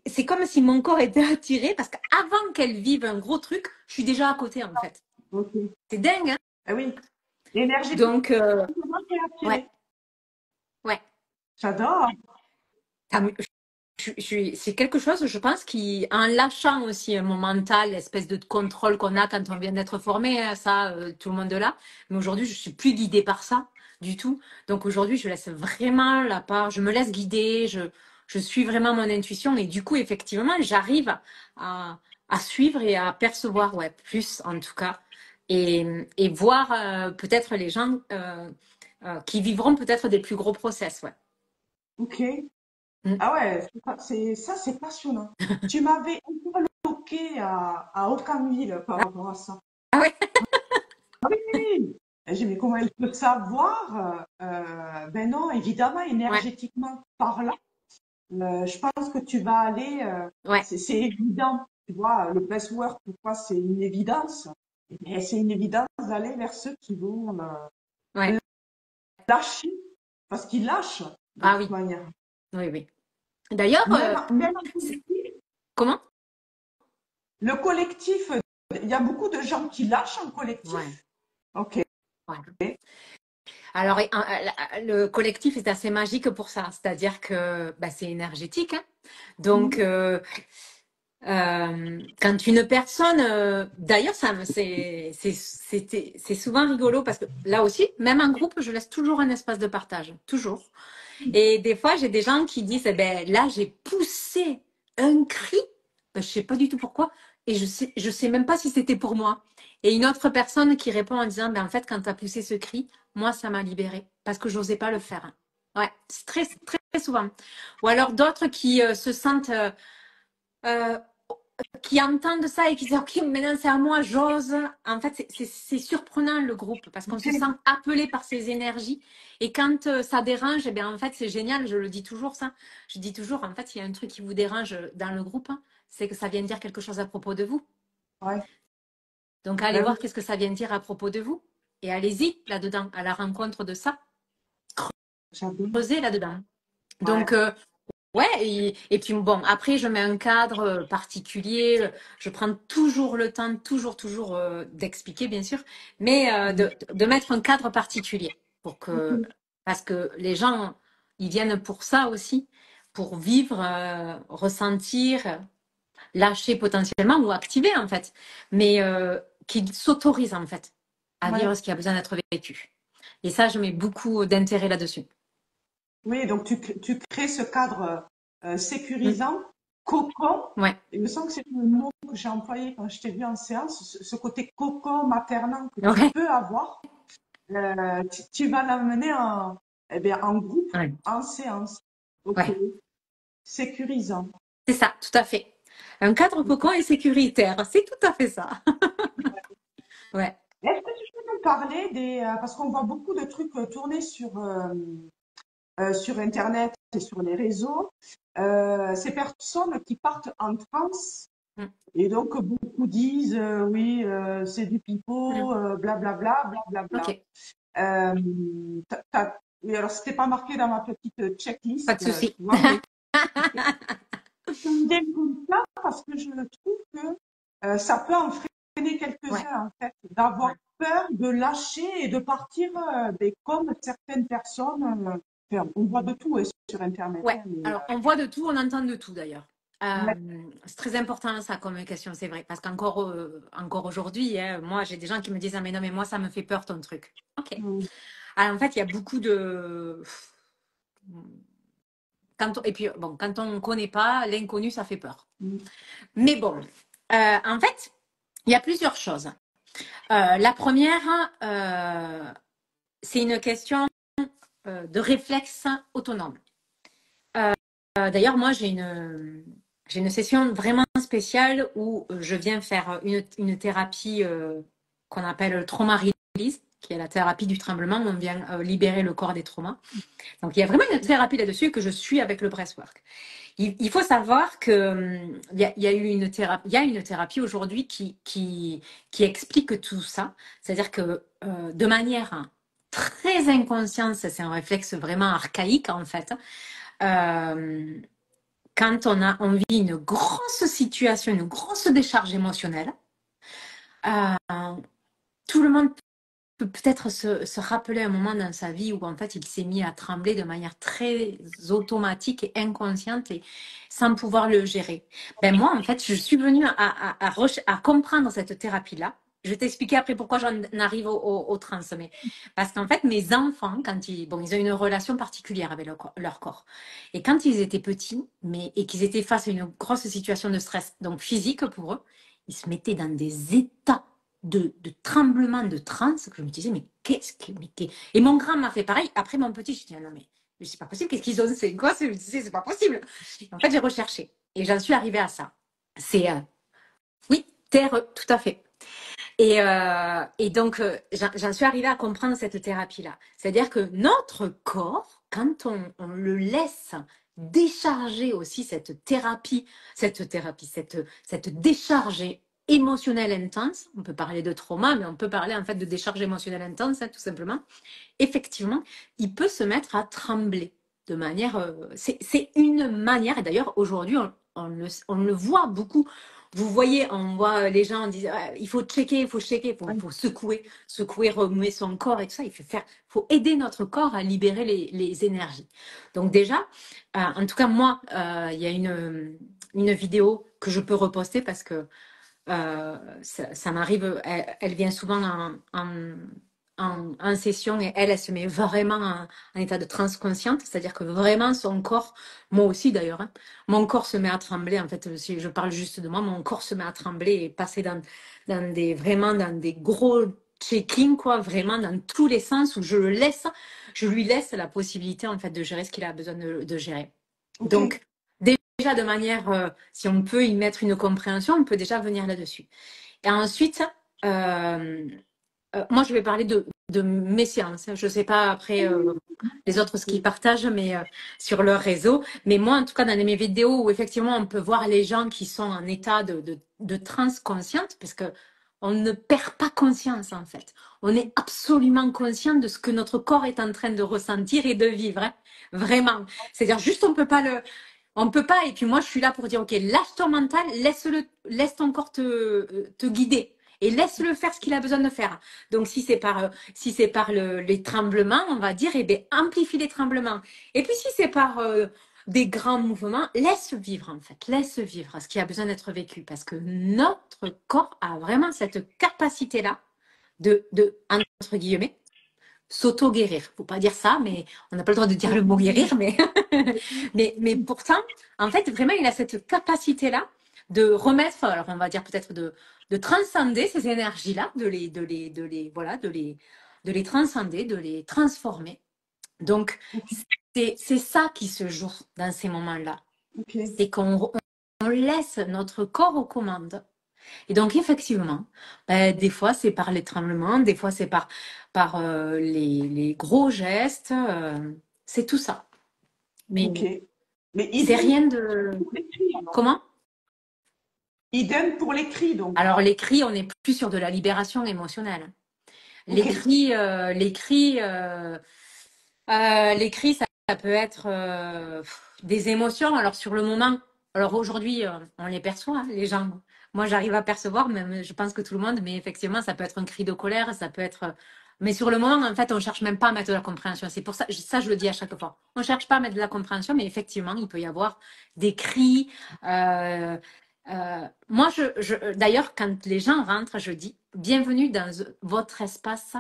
c'est comme si mon corps était attiré, parce qu'avant qu'elle vive un gros truc, je suis déjà à côté, en fait. ok. C'est dingue, hein? Ah oui, énergétiquement, Donc, t'es ouais, attiré. ouais. J'adore. T'as- c'est quelque chose, je pense, qui, en lâchant aussi mon mental, l'espèce de contrôle qu'on a quand on vient d'être formé, hein, ça, tout le monde l'a. Mais aujourd'hui, je suis plus guidée par ça du tout. Donc aujourd'hui, je laisse vraiment la part, je me laisse guider, je suis vraiment mon intuition. Et du coup, effectivement, j'arrive à suivre et à percevoir, ouais, plus en tout cas. Et voir peut-être les gens qui vivront peut-être des plus gros process, ouais. Ok. Mm. Ah ouais, ça, c'est passionnant. Tu m'avais interloqué à Aucamville par rapport à ça. Ah ouais. Ah oui, oui, oui. Et j'ai dit, mais comment elle peut savoir? Ben non, évidemment, Ouais, énergétiquement parlant, je pense que tu vas aller, ouais. c'est évident. Tu vois, le breathwork, pourquoi c'est une évidence? Eh bien, c'est une évidence d'aller vers ceux qui vont Ouais. lâcher, parce qu'ils lâchent de Ah toute oui, manière. oui, oui. D'ailleurs, Même en c'est- collectif, comment? le collectif, il y a beaucoup de gens qui lâchent en Ouais, collectif. Ok. ouais. Alors, le collectif est assez magique pour ça, c'est-à-dire que bah, c'est énergétique, hein. Donc, quand une personne, d'ailleurs, c'est souvent rigolo parce que là aussi, même en groupe, je laisse toujours un espace de partage, toujours. Et des fois, j'ai des gens qui disent, eh ben, là, j'ai poussé un cri, ben, je sais pas du tout pourquoi, et je sais même pas si c'était pour moi. Et une autre personne qui répond en disant, ben, en fait, quand tu as poussé ce cri, moi, ça m'a libérée parce que j'osais pas le faire. Ouais, c'est très, très, très souvent. Ou alors d'autres qui se sentent euh, qui entendent ça et qui disent, OK, maintenant c'est à moi, j'ose. En fait, c'est surprenant le groupe parce qu'on se sent appelé par ces énergies. Et quand ça dérange, eh bien, en fait, c'est génial. Je le dis toujours, ça. Je dis toujours, en fait, il y a un truc qui vous dérange dans le groupe, hein, c'est que ça vient dire quelque chose à propos de vous. Ouais. Donc, allez Ben oui, voir qu'est-ce que ça vient dire à propos de vous. Et allez-y là-dedans, à la rencontre de ça. j'adore. Creusez là-dedans. Ouais. Donc, ouais, et puis bon, après, je mets un cadre particulier. Je prends toujours le temps, toujours d'expliquer, bien sûr, mais de mettre un cadre particulier pour que, Ok. parce que les gens, ils viennent pour ça aussi, pour vivre, ressentir, lâcher potentiellement ou activer en fait, mais qu'ils s'autorisent en fait à Ouais. vivre ce qui a besoin d'être vécu. Et ça, je mets beaucoup d'intérêt là-dessus. Oui, donc tu crées ce cadre Mm. sécurisant, cocon. Ouais, Il me semble que c'est le mot que j'ai employé quand je t'ai vu en séance, ce côté cocon maternant que tu ouais, peux avoir. Tu vas l'amener eh bien, en groupe, ouais, en séance. Ok, ouais. sécurisant. C'est ça, tout à fait. Un cadre cocon et sécuritaire, c'est tout à fait ça. Ouais. Est-ce que tu peux nous parler parce qu'on voit beaucoup de trucs tourner sur Internet et sur les réseaux, ces personnes qui partent en transe Mm, et donc beaucoup disent oui, c'est du mm. pipeau, blablabla, blablabla. Ok, Euh, oui, alors c'était pas marqué dans ma petite pas de checklist, souci. tu vois, mais j'aime bien comme ça parce que je trouve que ça peut en freiner Ouais, quelques-uns en fait, d'avoir ouais, peur de lâcher et de partir comme certaines personnes. Enfin, on voit de tout sur Internet, ouais. hein, mais Alors, on voit de tout, on entend de tout d'ailleurs. ouais. C'est très important ça comme question, c'est vrai. Parce qu'encore encore aujourd'hui, hein, moi j'ai des gens qui me disent ah, mais non, mais moi ça me fait peur ton truc. Ok. Mm, Alors en fait, il y a beaucoup de. Et puis bon, quand on ne connaît pas, l'inconnu, ça fait peur. mm, Mais bon, en fait, il y a plusieurs choses. La première, c'est une question de réflexe autonome. D'ailleurs, moi, j'ai une session vraiment spéciale où je viens faire une thérapie qu'on appelle le trauma release, qui est la thérapie du tremblement, où on vient libérer le corps des traumas. Donc, il y a vraiment une thérapie là-dessus que je suis avec le breathwork. Il faut savoir que il y a eu il y a une thérapie aujourd'hui qui explique tout ça. C'est-à-dire que de manière très inconsciente, c'est un réflexe vraiment archaïque en fait. Euh, Quand on vit une grosse situation, une grosse décharge émotionnelle, euh, tout le monde peut peut-être se rappeler un moment dans sa vie où en fait il s'est mis à trembler de manière très automatique et inconsciente et sans pouvoir le gérer. Ben moi en fait je suis venue à comprendre cette thérapie-là. Je vais t'expliquer après pourquoi j'en arrive au trans, mais parce qu'en fait mes enfants quand ils ont une relation particulière avec leur corps et quand ils étaient petits et qu'ils étaient face à une grosse situation de stress donc physique pour eux, ils se mettaient dans des états de tremblement, de transe, que je me disais, mais qu'est-ce que. Et mon grand m'a fait pareil. Après, mon petit, je dis, ah non, mais c'est pas possible, qu'est-ce qu'ils ont, c'est quoi? Je me disais, c'est pas possible. En fait, j'ai recherché et j'en suis arrivée à ça. C'est, oui, terre, tout à fait. Et donc, j'en suis arrivée à comprendre cette thérapie-là. C'est-à-dire que notre corps, quand on le laisse décharger aussi cette décharge émotionnelle intense, on peut parler de trauma, mais on peut parler en fait de décharge émotionnelle intense, hein, tout simplement, effectivement, il peut se mettre à trembler de manière. C'est une manière, et d'ailleurs aujourd'hui on le voit beaucoup. Vous voyez, on voit les gens disent ah, il faut checker, il faut secouer, remuer son corps et tout ça. Faut aider notre corps à libérer les énergies. Donc déjà, en tout cas moi, il y a une vidéo que je peux reposter parce que ça m'arrive, elle vient souvent en session et elle se met vraiment en état de transe consciente, c'est-à-dire que vraiment son corps, moi aussi d'ailleurs, hein, mon corps se met à trembler, en fait, si je parle juste de moi, mon corps se met à trembler et passer vraiment dans des gros check-in, quoi, vraiment dans tous les sens où je lui laisse la possibilité, en fait, de gérer ce qu'il a besoin de gérer. ok. Donc, déjà de manière, si on peut y mettre une compréhension, on peut déjà venir là-dessus. Et ensuite, moi, je vais parler de mes séances. Je ne sais pas après les autres ce qu'ils partagent, mais sur leur réseau. Mais moi, en tout cas, dans mes vidéos où effectivement on peut voir les gens qui sont en état de transe consciente, parce que on ne perd pas conscience en fait. On est absolument conscient de ce que notre corps est en train de ressentir et de vivre. Hein. Vraiment. C'est-à-dire juste on peut pas. Et puis moi, je suis là pour dire, ok, lâche ton mental, laisse ton corps te guider. Et laisse-le faire ce qu'il a besoin de faire. Donc, si c'est par les tremblements, on va dire, eh bien, amplifie les tremblements. Et puis, si c'est par des grands mouvements, laisse vivre, en fait. Laisse vivre ce qui a besoin d'être vécu. Parce que notre corps a vraiment cette capacité-là entre guillemets, s'auto-guérir. Faut pas dire ça, mais on n'a pas le droit de dire le mot guérir, mais, mais pourtant, en fait, vraiment, il a cette capacité-là de remettre, alors on va dire peut-être de transcender ces énergies-là, voilà, de les transcender, de les transformer. Donc, c'est ça qui se joue dans ces moments-là. Ok. C'est qu'on on laisse notre corps aux commandes. Et donc, effectivement, ben, des fois, c'est par les tremblements, des fois, c'est par les gros gestes. C'est tout ça. Mais Ok. Mais c'est idem rien de... pour les cris, alors. Comment? Idem pour les cris, donc. Alors, les cris, on n'est plus sur de la libération émotionnelle. Ok. Les cris, ça peut être des émotions. Alors, sur le moment, alors aujourd'hui, on les perçoit, hein, les gens. Moi, j'arrive à percevoir, même, je pense que tout le monde, mais effectivement, ça peut être un cri de colère, ça peut être. Mais sur le moment, en fait, on cherche même pas à mettre de la compréhension. C'est pour ça, ça, je le dis à chaque fois. On cherche pas à mettre de la compréhension, mais effectivement, il peut y avoir des cris. Moi, d'ailleurs, quand les gens rentrent, je dis bienvenue dans votre espace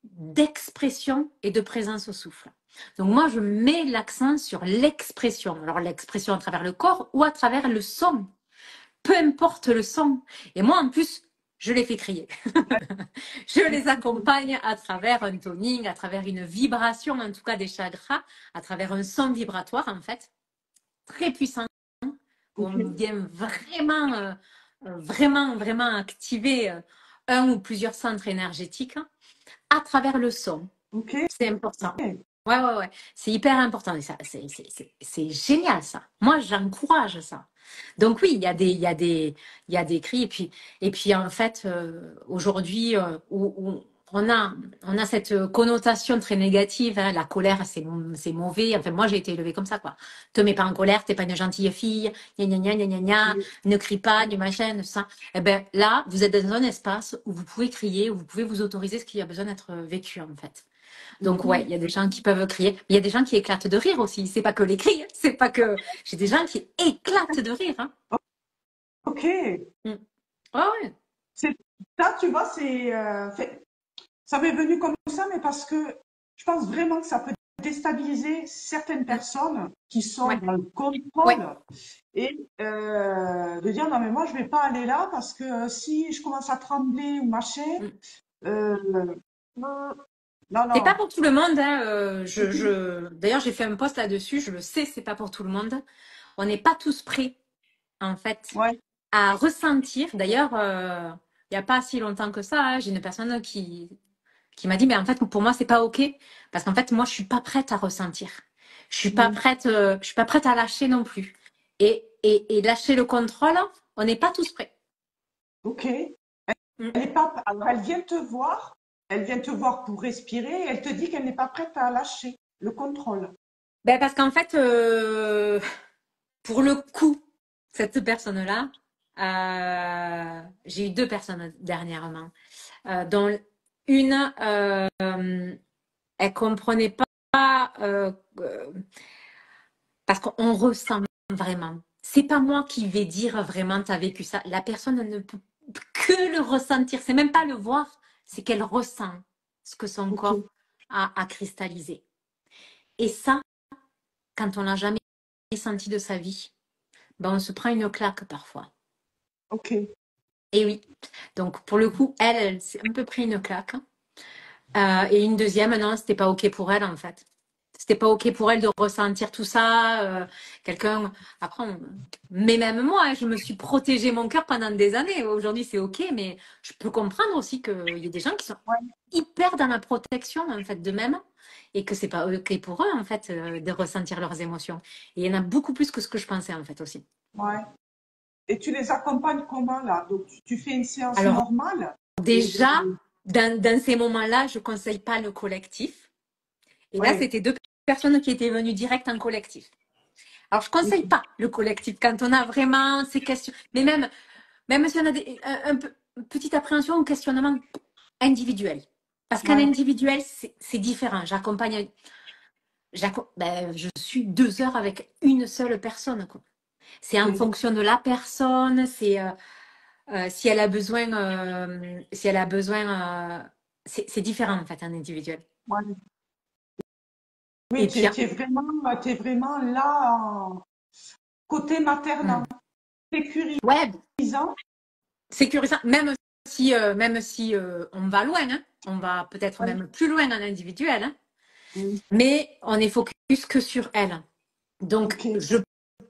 d'expression et de présence au souffle. Donc moi, je mets l'accent sur l'expression. Alors l'expression à travers le corps ou à travers le son. Peu importe le son. Et moi, en plus, je les fais crier. Je les accompagne à travers un toning, à travers une vibration, en tout cas des chakras, à travers un son vibratoire, en fait, très puissant, où Ok. on vient vraiment activer un ou plusieurs centres énergétiques à travers le son. Ok. C'est important. Ouais. C'est hyper important. Et ça, c'est génial, ça. Moi, j'encourage ça. Donc oui, il y a des cris. Et puis en fait, aujourd'hui, où on a cette connotation très négative. Hein, la colère, c'est mauvais. Enfin, moi, j'ai été élevée comme ça, quoi. Te mets pas en colère, t'es pas une gentille fille. Gna, ne crie pas, du machin, de ça. Eh ben là, vous êtes dans un espace où vous pouvez crier, où vous pouvez vous autoriser ce qui a besoin d'être vécu, en fait. Donc ouais, il y a des gens qui peuvent crier, mais il y a des gens qui éclatent de rire aussi. C'est pas que les cris, hein. C'est pas que. J'ai des gens qui éclatent de rire. Hein. Ok. Mm. Ouais. C'est ça, tu vois, ça m'est venu comme ça, mais parce que je pense vraiment que ça peut déstabiliser certaines Mm. personnes qui sont Ouais. dans le Ouais. contrôle et de dire non mais moi je vais pas aller là parce que si je commence à trembler ou machin, Mm. euh, non, C'est pas non. pour tout le monde. Hein. D'ailleurs, j'ai fait un post là-dessus. Je le sais, c'est pas pour tout le monde. On n'est pas tous prêts, en fait, Ouais. à ressentir. D'ailleurs, il n'y a pas si longtemps que ça, hein, j'ai une personne qui m'a dit, mais en fait, pour moi, c'est pas OK. Parce qu'en fait, moi, je suis pas prête à ressentir. Mm. Je suis pas prête à lâcher non plus. Et lâcher le contrôle, on n'est pas tous prêts. Ok. Mm. Elle est pas, alors elle vient te voir, elle vient te voir pour respirer, et elle te dit qu'elle n'est pas prête à lâcher le contrôle. Ben, parce qu'en fait, pour le coup, cette personne-là, j'ai eu deux personnes dernièrement, dont une, elle comprenait pas, parce qu'on ressent vraiment. C'est pas moi qui vais dire vraiment t'as vécu ça. La personne ne peut que le ressentir. C'est même pas le voir, c'est qu'elle ressent ce que son Ok. corps a cristallisé. Et ça, quand on l'a jamais senti de sa vie, ben on se prend une claque parfois. Ok. Et oui. Donc pour le coup, elle s'est un peu pris une claque. Et une deuxième, non, c'était pas OK pour elle en fait. C'était pas OK pour elle de ressentir tout ça. Quelqu'un, après, mais même moi, hein, je me suis protégé mon cœur pendant des années. Aujourd'hui, c'est OK, mais je peux comprendre aussi qu'il y a des gens qui sont Ouais, hyper dans la protection, en fait, d'eux-mêmes et que c'est pas OK pour eux, en fait, de ressentir leurs émotions. Et il y en a beaucoup plus que ce que je pensais, en fait, aussi. ouais. Et tu les accompagnes comment là? Donc tu fais une séance Alors, normale? Et, déjà, dans ces moments-là, je conseille pas le collectif. Et là, ouais, c'était deux personnes qui étaient venues direct en collectif. Alors, je ok, conseille pas le collectif quand on a vraiment ces questions. Mais même si on a une petite appréhension ou questionnement individuel. Parce qu'en ouais, individuel, c'est différent. Ben, je suis 2 heures avec une seule personne, quoi. C'est en ok. fonction de la personne, si elle a besoin, c'est différent en fait, en individuel. Ouais. Oui, Et puis, t'es vraiment là, côté maternant, hmm, ouais, sécurisant. sécurisant, même si on va loin, hein, on va peut-être Ouais, même plus loin en individuel, hein, mm, mais on est focus que sur elle. Donc, ok, je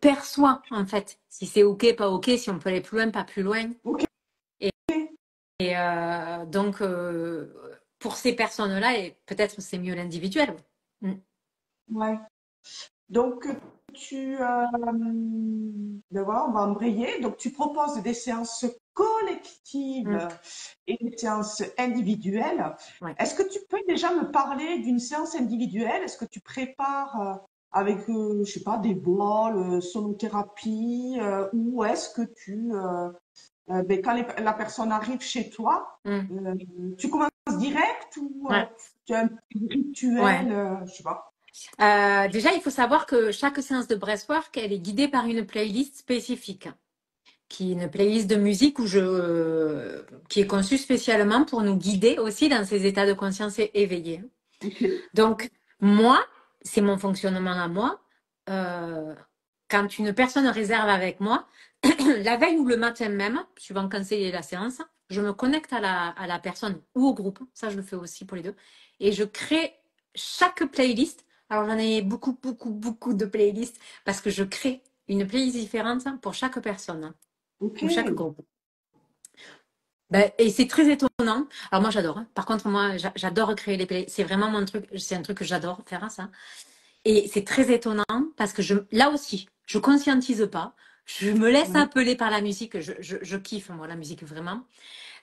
perçois en fait si c'est OK, pas OK, si on peut aller plus loin, pas plus loin. ok, Et, donc, pour ces personnes-là, et peut-être c'est mieux l'individuel. Hmm. ouais. Donc, ben voilà, on va embrayer. Donc, tu proposes des séances Hmm. collectives et des séances individuelles. Ouais. Est-ce que tu peux déjà me parler d'une séance individuelle? Est-ce que tu prépares avec, je sais pas, des bols, sonothérapie, ou est-ce que ben, quand la personne arrive chez toi, Hmm. euh, tu commences direct ou Ouais. tu as un petit Ouais. rituel, je sais pas. Déjà, il faut savoir que chaque séance de breathwork, elle est guidée par une playlist spécifique, qui est une playlist de musique qui est conçue spécialement pour nous guider aussi dans ces états de conscience éveillés. Ok, Donc, moi, c'est mon fonctionnement à moi. Euh, Quand une personne réserve avec moi, la veille ou le matin même, suivant quand c'est la séance, je me connecte à la personne ou au groupe. Ça, je le fais aussi pour les deux. Et je crée chaque playlist. Alors, j'en ai beaucoup, beaucoup, beaucoup de playlists parce que je crée une playlist différente pour chaque personne ok, ou chaque groupe. Ben, et c'est très étonnant. Alors moi j'adore, hein. Par contre moi j'adore créer les playlists. C'est vraiment mon truc. C'est un truc que j'adore faire ça. Et c'est très étonnant parce que là aussi, je conscientise pas. Je me laisse ouais, appeler par la musique. Je kiffe, moi, la musique, vraiment.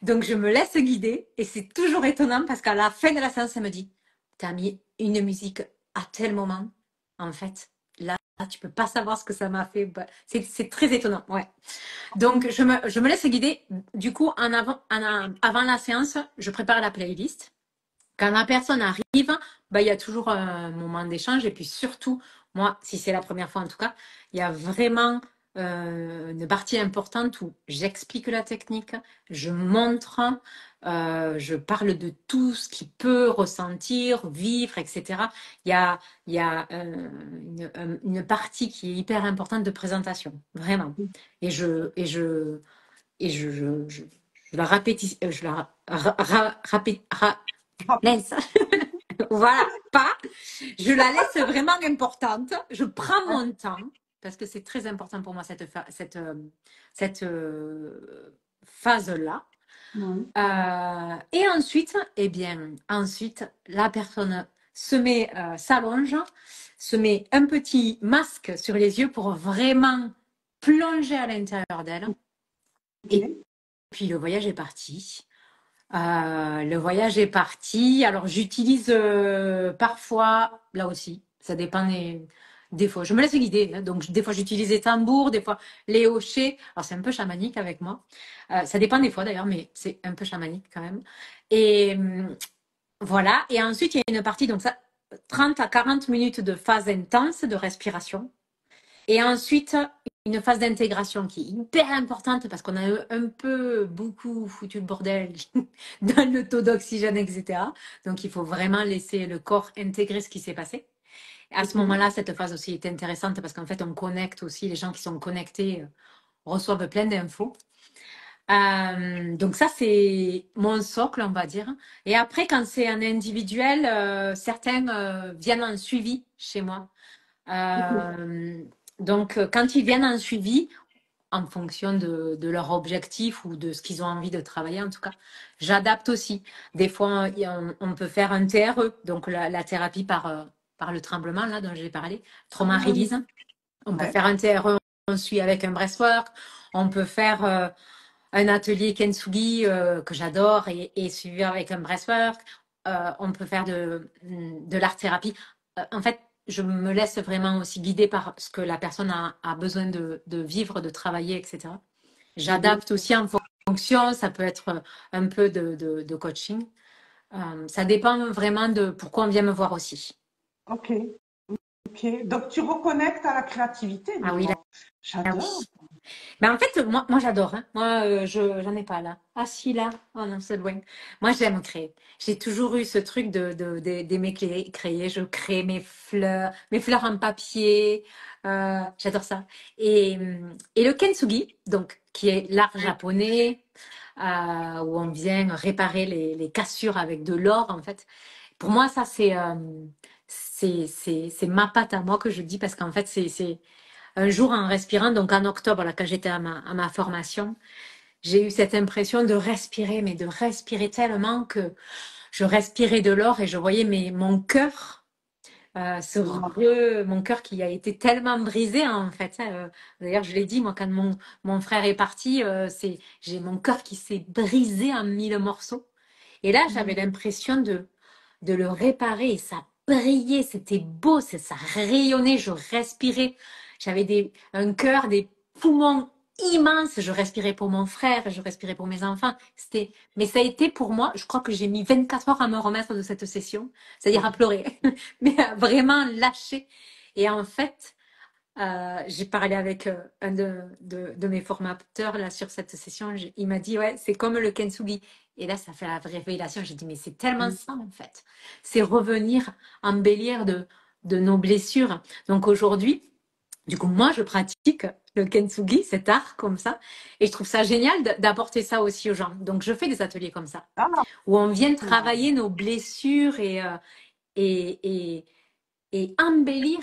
Donc, je me laisse guider. Et c'est toujours étonnant parce qu'à la fin de la séance, elle me dit, t'as mis une musique à tel moment. En fait, là, tu peux pas savoir ce que ça m'a fait. Bah, c'est très étonnant, ouais. Donc, je me laisse guider. Du coup, avant la séance, je prépare la playlist. Quand la personne arrive, bah, il y a toujours un moment d'échange. Et puis surtout, moi, si c'est la première fois en tout cas, il y a vraiment une partie importante où j'explique la technique, je montre, je parle de tout ce qu'il peut ressentir, vivre, etc. Il y a une partie qui est hyper importante de présentation, vraiment. Et je la répétis, je la laisse. Voilà, pas. Je la laisse vraiment importante. Je prends mon temps parce que c'est très important pour moi cette phase-là. ouais, Et ensuite, eh bien, ensuite, la personne s'allonge, se met un petit masque sur les yeux pour vraiment plonger à l'intérieur d'elle. ok, Et puis le voyage est parti. Le voyage est parti. Alors, j'utilise parfois, là aussi, ça dépend des fois. Je me laisse guider, hein. Donc, des fois, j'utilise les tambours, des fois, les hochets. Alors, c'est un peu chamanique avec moi. Ça dépend des fois, d'ailleurs, mais c'est un peu chamanique quand même. Et voilà. Et ensuite, il y a une partie, donc ça, 30 à 40 minutes de phase intense de respiration. Et ensuite, une phase d'intégration qui est hyper importante parce qu'on a un peu beaucoup foutu le bordel dans le taux d'oxygène, etc. Donc, il faut vraiment laisser le corps intégrer ce qui s'est passé. À ce ok, moment-là, cette phase aussi est intéressante parce qu'en fait, on connecte aussi, les gens qui sont connectés reçoivent plein d'infos. Donc ça, c'est mon socle, on va dire. Et après, quand c'est un individuel, certains viennent en suivi chez moi. Euh, donc, quand ils viennent en suivi, en fonction de leur objectif ou de ce qu'ils ont envie de travailler, en tout cas, j'adapte aussi. Des fois, on peut faire un TRE, donc la thérapie par le tremblement, là, dont j'ai parlé, trauma Ah oui, release. On peut ouais. faire un TRE, on suit avec un breathwork. On peut faire un atelier Kintsugi que j'adore et suivi avec un breathwork. On peut faire de l'art-thérapie. En fait, je me laisse vraiment aussi guider par ce que la personne a besoin de vivre, de travailler, etc. Mhm. J'adapte aussi en fonction, ça peut être un peu de coaching. Ça dépend vraiment de pourquoi on vient me voir aussi. Ok, ok. Donc tu reconnectes à la créativité Ah oui, déjà. là, J'adore. oui. Mais en fait, moi j'adore. Hein. Moi, j'en ai pas là. Ah si, là. Oh non, c'est loin. Moi, j'aime créer. J'ai toujours eu ce truc d'aimer créer. Je crée mes fleurs en papier. J'adore ça. Et le kintsugi, donc, qui est l'art japonais, où on vient réparer les cassures avec de l'or, en fait. Pour moi, ça, c'est ma patte à moi que je dis parce qu'en fait, c'est un jour en respirant, donc en octobre, là, quand j'étais à ma formation, j'ai eu cette impression de respirer, mais de respirer tellement que je respirais de l'or et je voyais mon cœur, mon cœur qui a été tellement brisé en fait. D'ailleurs, je l'ai dit, moi, quand mon frère est parti, j'ai mon cœur qui s'est brisé en mille morceaux. Et là, j'avais Mhm. l'impression de le réparer et ça brillait, c'était beau, ça rayonnait, je respirais. J'avais un cœur, des poumons immenses, je respirais pour mon frère, je respirais pour mes enfants. Mais ça a été pour moi, je crois que j'ai mis 24 heures à me remettre de cette session, c'est-à-dire à pleurer, mais à vraiment lâcher. Et en fait, j'ai parlé avec un de mes formateurs là sur cette session. Il m'a dit ouais, c'est comme le kintsugi. Et là, ça fait la révélation. J'ai dit mais c'est tellement ça en fait. C'est revenir embellir de nos blessures. Donc aujourd'hui, du coup, moi, je pratique le kintsugi, cet art comme ça, et je trouve ça génial d'apporter ça aussi aux gens. Donc je fais des ateliers comme ça Ah, où on vient travailler nos blessures et, et, et embellir,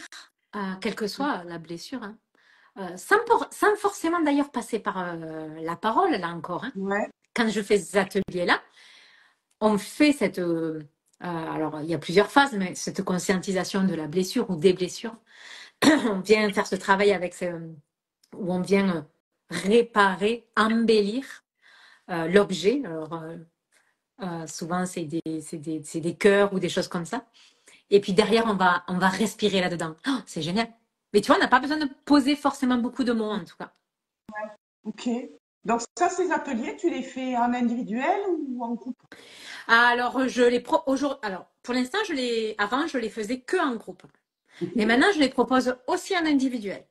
quelle que soit la blessure. Hein. Sans forcément d'ailleurs passer par la parole, là encore. Hein. ouais. Quand je fais ces ateliers-là, on fait alors, il y a plusieurs phases, mais cette conscientisation de la blessure ou des blessures, on vient faire ce travail où on vient réparer, embellir l'objet. Alors, souvent, c'est des cœurs ou des choses comme ça. Et puis derrière, on va respirer là-dedans. Oh, c'est génial. Mais tu vois, on n'a pas besoin de poser forcément beaucoup de mots, en tout cas. Ok. Donc ça, ces ateliers, tu les fais en individuel ou en groupe? Alors, alors, pour l'instant, avant, je les faisais que en groupe. Mais Ok. maintenant, je les propose aussi en individuel.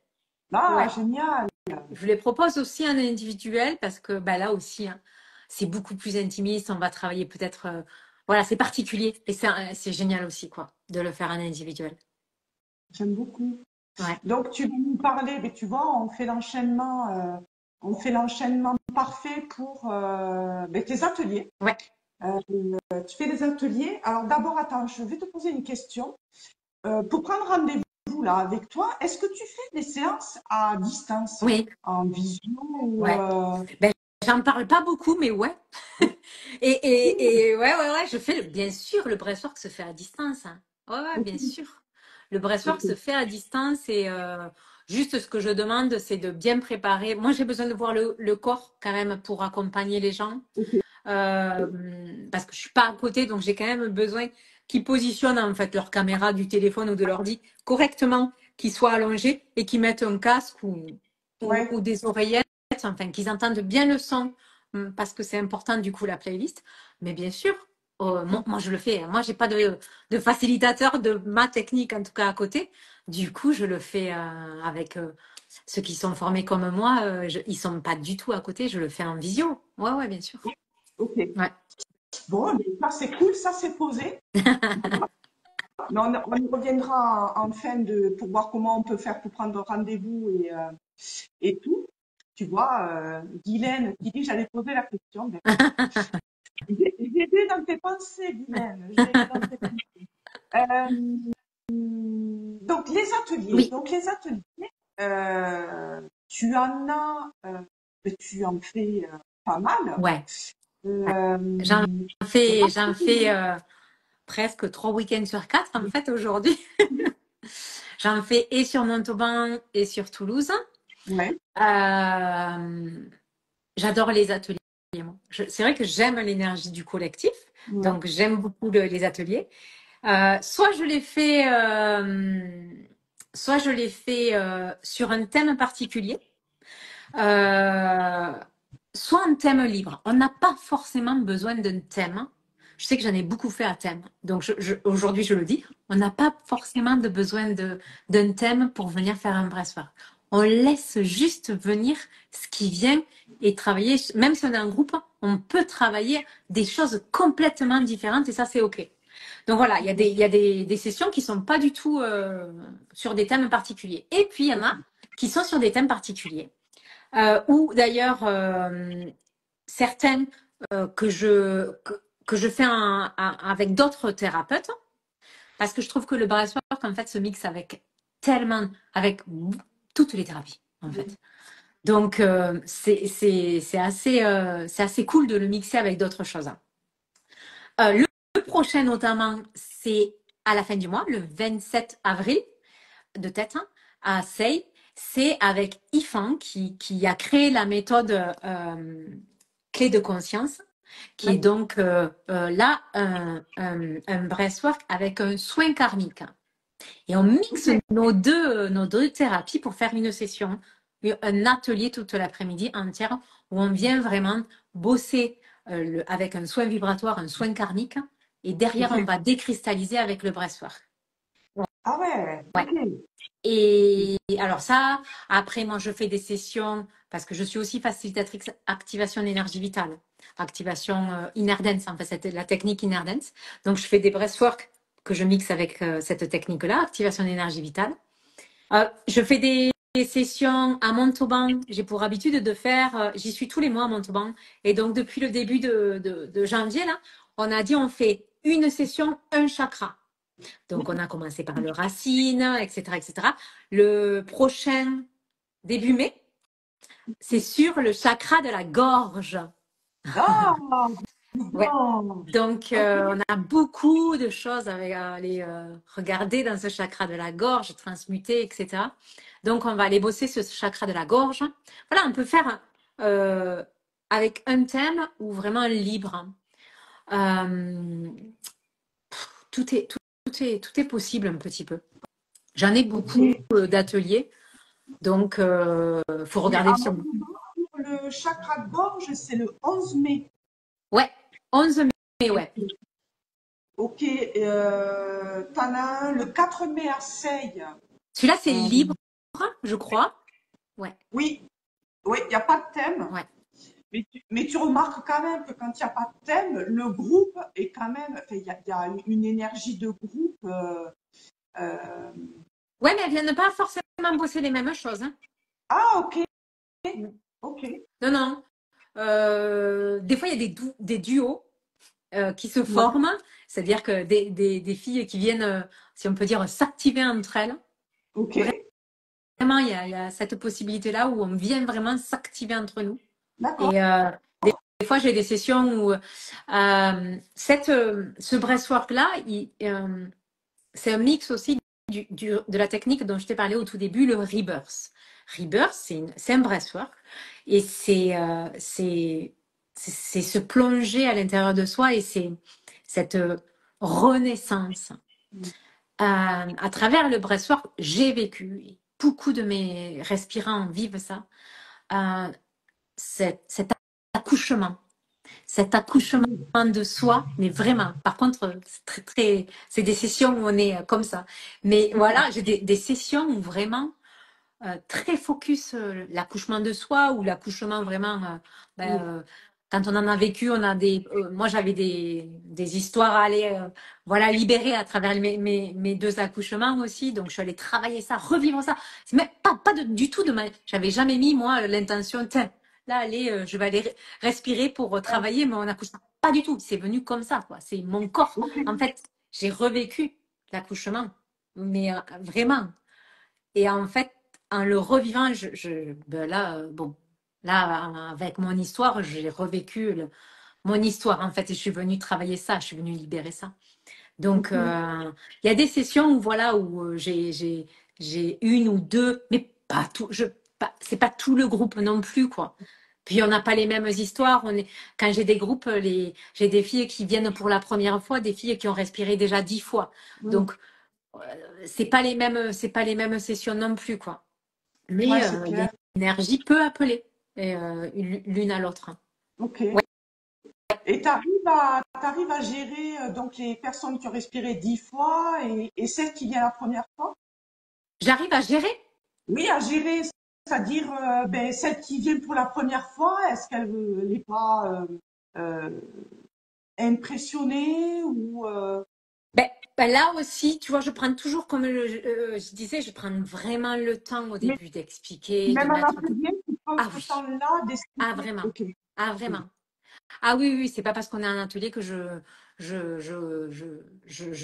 Ah, Ouais. génial. Je les propose aussi en individuel parce que bah, là aussi, hein, c'est beaucoup plus intimiste. On va travailler peut-être. Voilà, c'est particulier. Et c'est génial aussi, quoi, de le faire en individuel. J'aime beaucoup. Ouais. Donc tu vas nous parler, mais tu vois, on fait l'enchaînement parfait pour ben, tes ateliers. Ouais. Euh, Tu fais des ateliers. Alors d'abord, attends, je vais te poser une question. Pour prendre rendez-vous là avec toi, est-ce que tu fais des séances à distance, Oui. en visio ou Ouais. Ben, j'en parle pas beaucoup, mais ouais. Et ouais, je fais, bien sûr, le breathwork se fait à distance. Hein. Ouais, bien sûr. Le breathwork se fait à distance et juste ce que je demande, c'est de bien préparer. Moi, j'ai besoin de voir le corps quand même pour accompagner les gens parce que je suis pas à côté, donc j'ai quand même besoin qu'ils positionnent en fait leur caméra du téléphone ou de l'ordi correctement, qu'ils soient allongés et qu'ils mettent un casque Ouais, ou des oreillettes, enfin qu'ils entendent bien le son parce que c'est important du coup la playlist. Mais bien sûr, moi je le fais. Hein. Moi j'ai pas de facilitateur de ma technique en tout cas à côté. Du coup je le fais avec ceux qui sont formés comme moi. Ils sont pas du tout à côté. Je le fais en visio. Ouais, bien sûr. ok. Ouais. Bon, mais ça c'est cool, ça c'est posé. Mais on y reviendra en fin de pour voir comment on peut faire pour prendre rendez-vous et tout. tu vois, Guylaine qui dit j'allais poser la question. Ben voilà. J'ai vu dans tes pensées, Guylaine. J'ai vu dans tes pensées. Donc les ateliers. Oui, Donc les ateliers, tu en as, tu en fais pas mal. ouais. Euh, J'en fais, voilà. j'en fais presque 3 week-ends sur 4 en fait aujourd'hui. J'en fais et sur Montauban et sur Toulouse. Ouais, Euh, J'adore les ateliers. Moi. C'est vrai que j'aime l'énergie du collectif, ouais. donc j'aime beaucoup les ateliers. Soit je les fais, sur un thème particulier, euh, soit un thème libre. On n'a pas forcément besoin d'un thème. Je sais que j'en ai beaucoup fait à thème, donc aujourd'hui je le dis. On n'a pas forcément de besoin d'un thème pour venir faire un brainstorm. On laisse juste venir ce qui vient et travailler. Même si on est un groupe, on peut travailler des choses complètement différentes et ça c'est ok. Donc voilà, il y a des sessions qui sont pas du tout sur des thèmes particuliers. Et puis il y en a qui sont sur des thèmes particuliers. Ou d'ailleurs certaines que je fais avec d'autres thérapeutes, parce que je trouve que le breathwork en fait se mixe avec toutes les thérapies en fait. Donc c'est assez cool de le mixer avec d'autres choses. Le prochain notamment, c'est à la fin du mois, le 27 avril de tête à Seille. C'est avec Yfan qui a créé la méthode clé de conscience, qui est D'accord. donc là un breathwork avec un soin karmique. Et on mixe Ok. nos deux thérapies pour faire une session, un atelier toute l'après-midi entière où on vient vraiment bosser avec un soin vibratoire, un soin karmique. Et derrière, on Ok. va décristalliser avec le breathwork. Ah ouais, Ouais. ok. Et alors ça, après, moi, je fais des sessions parce que je suis aussi facilitatrice activation d'énergie vitale, activation inner dance, en fait, c'est la technique inner dance. Donc, je fais des breathwork que je mixe avec cette technique-là, activation d'énergie vitale. Je fais des sessions à Montauban. J'ai pour habitude de faire, j'y suis tous les mois à Montauban. Et donc, depuis le début de janvier, là, on a dit on fait une session, un chakra. Donc, on a commencé par le racine, etc., etc. Le prochain, début mai, c'est sur le chakra de la gorge. Ah, Ouais. bon. Donc, Ok. on a beaucoup de choses à aller regarder dans ce chakra de la gorge, transmuter, etc. Donc, on va aller bosser ce chakra de la gorge. Voilà, on peut faire euh, avec un thème ou vraiment libre. Euh, tout est possible un petit peu. J'en ai beaucoup Ok. d'ateliers, donc faut Mais regarder à sur. Montauban, pour le chakra de gorge, c'est le 11 mai. Ouais, 11 mai, ouais. Ok. T'en as un le 4 mai à Seille. Celui-là, c'est Euh, libre, je crois. Ouais, oui, oui, il n'y a pas de thème. ouais. Mais tu remarques quand même que quand il n'y a pas de thème, le groupe est quand même, enfin, il y a une énergie de groupe. Euh, Ouais, mais elles viennent pas forcément bosser les mêmes choses. Hein. Ah, ok, Mm. ok. Non, non. Des fois, il y a des duos qui se Ouais, forment, c'est-à-dire que des filles qui viennent, si on peut dire, s'activer entre elles. ok, Vraiment, il y a cette possibilité-là où on vient vraiment s'activer entre nous. d'accord. Et des fois, j'ai des sessions où ce breathwork-là, c'est un mix aussi de la technique dont je t'ai parlé au tout début, le rebirth. Rebirth, c'est un breathwork et c'est se plonger à l'intérieur de soi et c'est cette renaissance. À travers le breathwork, j'ai vécu, et beaucoup de mes respirants vivent ça, euh, cet accouchement. Cet accouchement de soi, mais vraiment. Par contre, c'est des sessions où on est comme ça. Mais voilà, j'ai des sessions où vraiment très focus l'accouchement de soi ou l'accouchement vraiment ben, quand on en a vécu, on a moi j'avais des histoires à aller, voilà, libérer à travers mes deux accouchements aussi. Donc je suis allée travailler ça, revivre ça. Mais pas du tout j'avais jamais mis moi l'intention, tiens, là allez, je vais aller respirer pour Ouais. travailler mon accouchement. Pas du tout. C'est venu comme ça, quoi. C'est mon corps. Ok. En fait, j'ai revécu l'accouchement, mais vraiment. Et en fait, en le revivant, ben là, bon, là, avec mon histoire, j'ai revécu mon histoire, en fait, et je suis venue travailler ça, je suis venue libérer ça. Donc, Ok. il y a des sessions où, voilà, où j'ai une ou deux, mais pas tout, c'est pas tout le groupe non plus, quoi. Puis on n'a pas les mêmes histoires. Quand j'ai des groupes, j'ai des filles qui viennent pour la première fois, des filles qui ont respiré déjà 10 fois. Mm. Donc, c'est pas les mêmes sessions non plus, quoi. Ouais, Mais c'est il y a clair. une énergie peut appeler l'une à l'autre. Ok. Ouais. Et t'arrives à gérer donc les personnes qui ont respiré 10 fois et celles qui viennent la première fois? J'arrive à gérer. Oui, à gérer, c'est-à-dire ben, celle qui vient pour la première fois, est-ce qu'elle n'est pas euh, impressionnée ou Ben là aussi, tu vois, je prends toujours, comme je disais, je prends vraiment le temps au mais début d'expliquer, de même en mettre. atelier, tu prends Ah ce oui, temps-là ah d'expliquer? vraiment, Ok. ah vraiment. Ah oui, oui, c'est pas parce qu'on est en atelier que je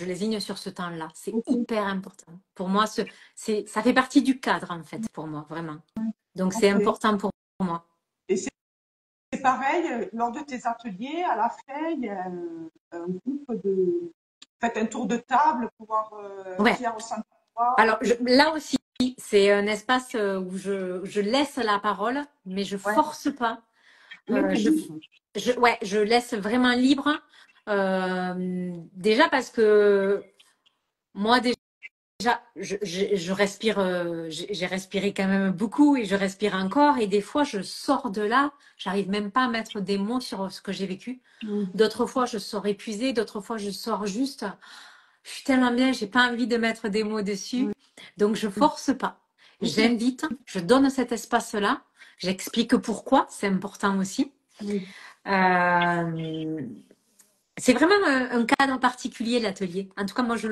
lésigne sur ce temps-là. C'est Ok. hyper important. Pour moi, ça fait partie du cadre, en fait, pour moi, vraiment. Donc, c'est Ok. important pour moi. Et c'est pareil, lors de tes ateliers, à la fin, il y a un groupe de... Faites un tour de table pour voir Ouais. qui a ressenti quoi. Alors, Ok. là aussi, c'est un espace où je laisse la parole, mais je Ouais. force pas. Oui, c'est Je, libre. ouais, je laisse vraiment libre. Déjà parce que moi, déjà, je respire, j'ai respiré quand même beaucoup et je respire encore. Et des fois, je sors de là, j'arrive même pas à mettre des mots sur ce que j'ai vécu. Mm. D'autres fois, je sors épuisée. D'autres fois, je sors juste. Je suis tellement bien, j'ai pas envie de mettre des mots Mm. dessus. Donc, je force pas. Ok. J'invite, je donne cet espace-là. J'explique pourquoi, c'est important aussi. Mm. Euh, c'est vraiment un cadre particulier, l'atelier. En tout cas, moi, je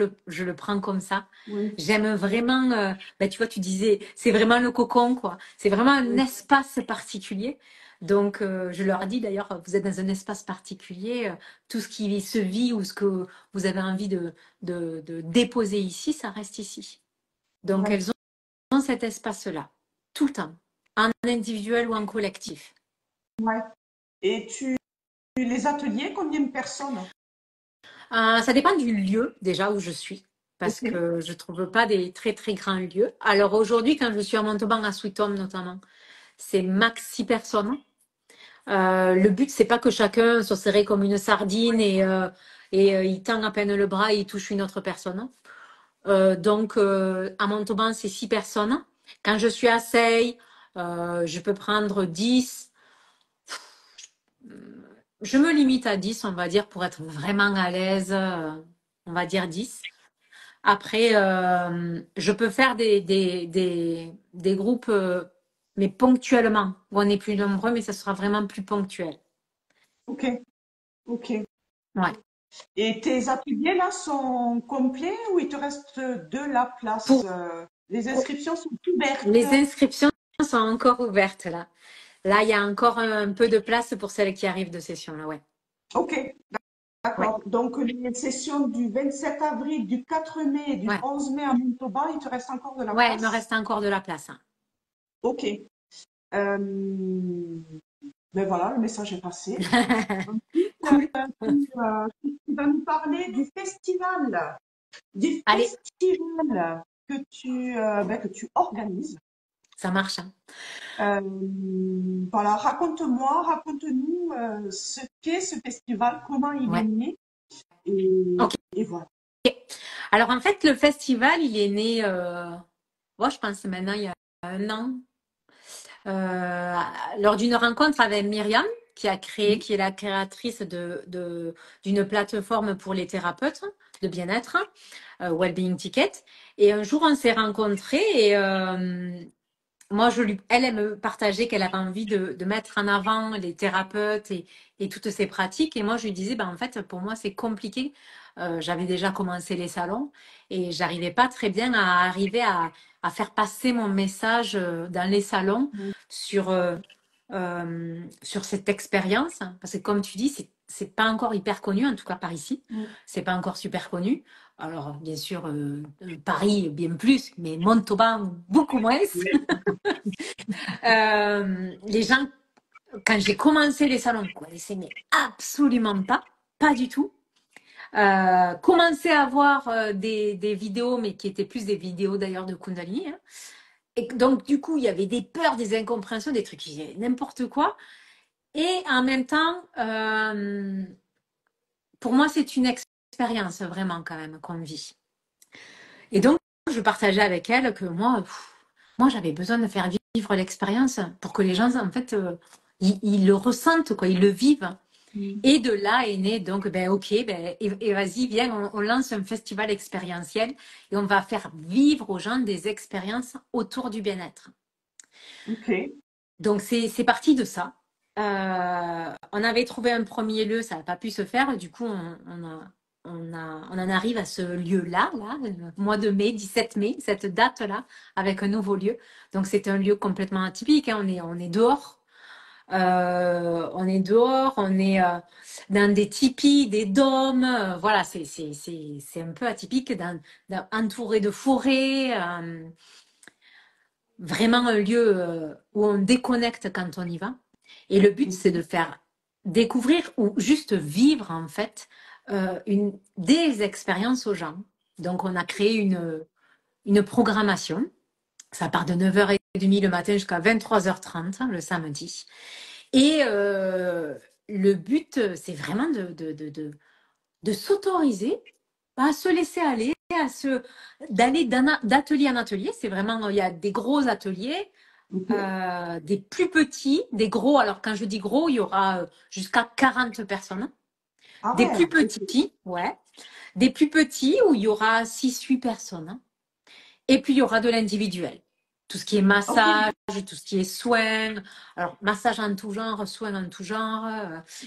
le prends comme ça. Oui. J'aime vraiment, ben, tu vois, tu disais, c'est vraiment le cocon, quoi. C'est vraiment un Oui. espace particulier. Donc, je leur dis d'ailleurs, vous êtes dans un espace particulier, tout ce qui se vit ou ce que vous avez envie de déposer ici, ça reste ici. Donc, Ouais. elles ont cet espace-là, tout le temps, en individuel ou en collectif. Ouais. Et les ateliers, combien de personnes? Ça dépend du lieu déjà où je suis, parce Ok. que je trouve pas des très très grands lieux. Alors aujourd'hui, quand je suis à Montauban, à Sweet Home notamment, c'est max 6 personnes. Le but, c'est pas que chacun se serrait comme une sardine et il tend à peine le bras et il touche une autre personne. Donc à Montauban, c'est 6 personnes. Quand je suis à Seille, je peux prendre 10. Je me limite à 10, on va dire, pour être vraiment à l'aise. On va dire 10. Après, je peux faire des groupes, mais ponctuellement, où on est plus nombreux, mais ça sera vraiment plus ponctuel. Ok. Ok. Ouais. Et tes ateliers là sont complets ou il te reste de la place? Pour Les inscriptions sont ouvertes. les inscriptions sont encore ouvertes là. Là, il y a encore un peu de place pour celles qui arrivent de session là, ouais. Ok, Ouais. d'accord. Donc les sessions du 27 avril, du 4 mai et du Ouais. 11 mai à Montauban, il te reste encore de la Ouais, il me place? reste encore de la place, hein. Ok. Euh, ben voilà, le message est passé. Ensuite, Cool. tu vas nous parler du Allez, festival que tu organises. ça marche, hein. Euh, voilà, raconte-nous ce qu'est ce festival, comment il est Ouais. né Ok. et voilà. Alors en fait, le festival, il est né, moi, je pense maintenant il y a un an. euh, Lors d'une rencontre avec Myriam, qui est la créatrice d'une plateforme pour les thérapeutes de bien-être, Wellbeing Ticket. Et un jour, on s'est rencontrés moi, elle me partageait qu'elle avait envie de mettre en avant les thérapeutes et toutes ces pratiques. Et moi, je lui disais, ben, en fait, pour moi, c'est compliqué. J'avais déjà commencé les salons et j'arrivais pas très bien à arriver à faire passer mon message dans les salons Mm, sur, sur cette expérience. Parce que comme tu dis, c'est pas encore hyper connu, en tout cas par ici. mm. C'est pas encore super connu. Alors, bien sûr, Paris, bien plus, mais Montauban, beaucoup moins. Oui. Les gens, quand j'ai commencé les salons, ne connaissaient mais absolument pas, pas du tout. Commençaient à voir des vidéos, mais qui étaient plus des vidéos d'ailleurs de Kundalini. Hein. Et donc, du coup, il y avait des peurs, des incompréhensions, des trucs, n'importe quoi. Et en même temps, pour moi, c'est une expérience vraiment quand même qu'on vit. Et donc, je partageais avec elle que moi j'avais besoin de faire vivre l'expérience pour que les gens, en fait, ils le ressentent, quoi, ils le vivent. Mm. Et de là est né, donc, ben, ok, ben, et vas-y, viens, on lance un festival expérientiel et on va faire vivre aux gens des expériences autour du bien-être. Ok. Donc, c'est parti de ça. On avait trouvé un premier lieu, ça n'a pas pu se faire. Du coup, on en arrive à ce lieu-là, là, le mois de mai, 17 mai, cette date-là, avec un nouveau lieu. Donc, c'est un lieu complètement atypique. Hein. On est dehors. On est dehors, on est dans des tipis, des dômes. Voilà, c'est un peu atypique, entouré de forêts. Vraiment un lieu où on déconnecte quand on y va. Et le but, c'est de Mhm. faire découvrir ou juste vivre, en fait, des expériences aux gens. Donc, on a créé une programmation. Ça part de 9h30 le matin jusqu'à 23h30 le samedi. Et le but, c'est vraiment de s'autoriser à se laisser aller, d'aller d'atelier en atelier. C'est vraiment, il y a des gros ateliers, Ok. des plus petits, des gros. Alors, quand je dis gros, il y aura jusqu'à 40 personnes. Ah Des ouais. plus petits, ouais. Des plus petits où il y aura 6-8 personnes. Et puis, il y aura de l'individuel. Tout ce qui est Ok. massage, tout ce qui est soins. Alors, massage en tout genre, soins en tout genre.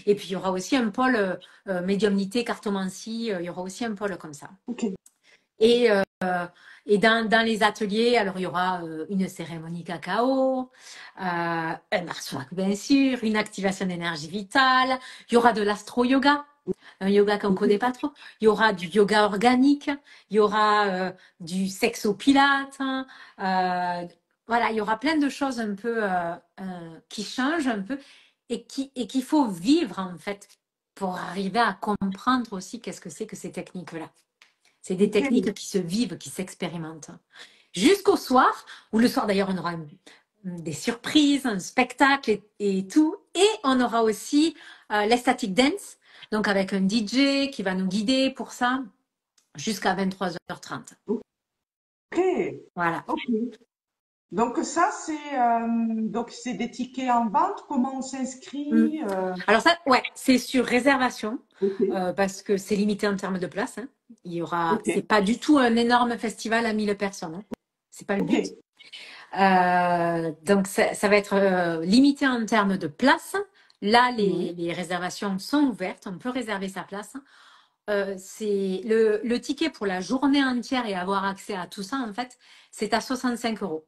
Et puis, il y aura aussi un pôle médiumnité, cartomancie. Il y aura aussi un pôle comme ça. Ok. Et, et dans les ateliers, alors il y aura une cérémonie cacao, un marche-walk bien sûr, une activation d'énergie vitale, il y aura de l'astro-yoga, un yoga qu'on ne connaît pas trop, il y aura du yoga organique, il y aura du sexo-pilate, voilà, il y aura plein de choses un peu qui changent un peu et qu'il faut vivre en fait pour arriver à comprendre aussi qu'est-ce que c'est que ces techniques-là. C'est des Ok. techniques qui se vivent, qui s'expérimentent. Jusqu'au soir, ou le soir d'ailleurs, on aura des surprises, un spectacle et tout. Et on aura aussi l'estatic dance, donc avec un DJ qui va nous guider pour ça jusqu'à 23h30. Ok. Voilà. Ok. Donc ça, c'est des tickets en vente. Comment on Mm. s'inscrit Alors ça, ouais, c'est sur réservation Ok. parce que c'est limité en termes de place. Hein. Ok. C'est pas du tout un énorme festival à 1000 personnes. Hein. C'est pas le Ok. but. Donc, ça va être limité en termes de place. Là, Mhm. les réservations sont ouvertes. On peut réserver sa place. C'est le ticket pour la journée entière et avoir accès à tout ça, en fait, c'est à 65 €.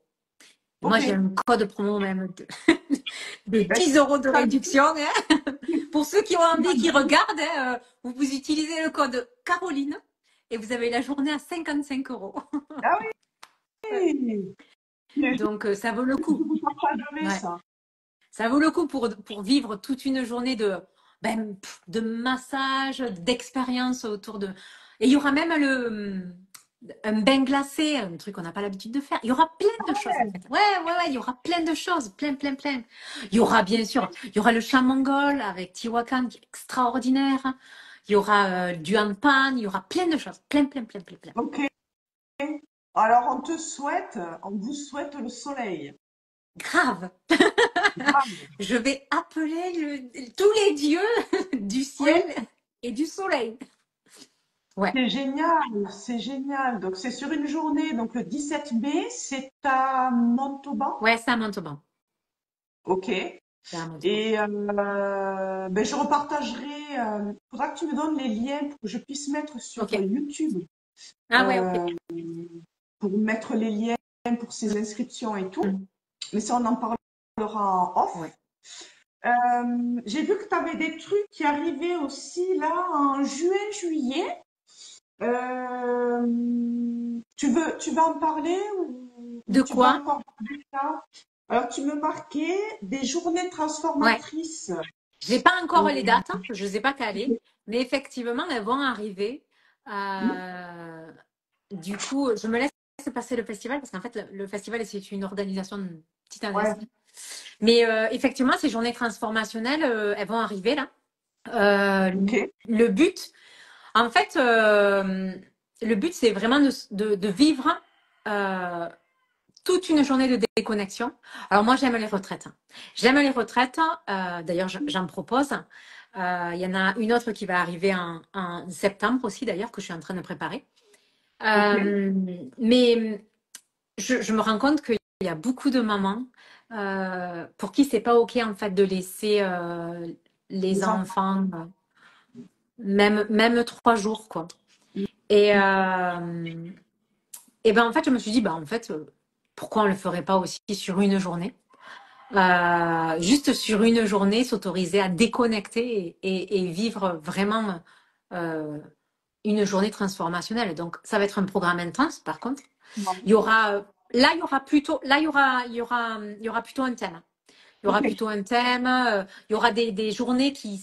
Et moi, Ok. j'ai un code promo même de Ben, 10 € de ça, réduction. Hein. Pour ceux qui ont envie, qui regardent, hein, vous utilisez le code Caroline et vous avez la journée à 55 €. ah Ouais. oui. Mais Donc, ça vaut le je coup. vous partagerai Ouais. ça. Ça vaut le coup pour vivre toute une journée de massage, d'expérience autour de. Et il y aura même un bain glacé, un truc qu'on n'a pas l'habitude de faire. Il y aura plein de choses en fait. Ouais, ouais, ouais, il y aura plein de choses, plein, plein, plein. Il y aura bien sûr, il y aura le chant mongol avec Tiwakan qui est extraordinaire. Il y aura du handpan, il y aura plein de choses, plein, plein, plein, plein, plein. Ok. Alors on vous souhaite le soleil. Grave. Grave. Je vais appeler tous les dieux du ciel Oui. et du soleil. Ouais, C'est génial, c'est génial. Donc c'est sur une journée, donc le 17 mai, c'est à Montauban. ouais, c'est à Montauban. Ok. C'est à Montauban. Et ben je repartagerai. Faudra que tu me donnes les liens pour que je puisse mettre sur Ok. YouTube, Ah ouais, ok. euh, pour mettre les liens pour ces inscriptions et tout. Mm. Mais ça, on en parlera en Ouais. off. J'ai vu que tu avais des trucs qui arrivaient aussi là en juin, juillet. Tu veux en parler ou De tu vas quoi? encore plus tard? Alors, tu me marquais des journées Ouais. transformatrices. J'ai pas encore Euh, les dates, hein, je sais pas caler, ok. mais effectivement, elles vont arriver. Hmm. Du coup, je me laisse passer le festival parce qu'en fait, le festival, c'est une organisation Ouais, titanesque. Mais effectivement, ces journées transformationnelles, elles vont arriver là. Euh, ok. le but, en fait, le but, c'est vraiment de vivre euh, toute une journée de déconnexion. Alors moi, j'aime les retraites. J'aime les retraites. D'ailleurs, j'en propose. Il y en a une autre qui va arriver en septembre aussi, d'ailleurs, que je suis en train de préparer. Ok. Euh, mais je me rends compte qu'il y a beaucoup de mamans pour qui c'est pas OK en fait de laisser les Les enfants. enfants même 3 jours quoi. Et, et ben en fait je me suis dit bah en fait pourquoi on le ferait pas aussi sur une journée. Juste sur une journée s'autoriser à déconnecter et vivre vraiment euh, une journée transformationnelle. Donc ça va être un programme intense par contre. Il y aura là, il y aura plutôt, là, il y aura plutôt un thème. Il y Ok. aura plutôt un thème. Il y aura des journées qui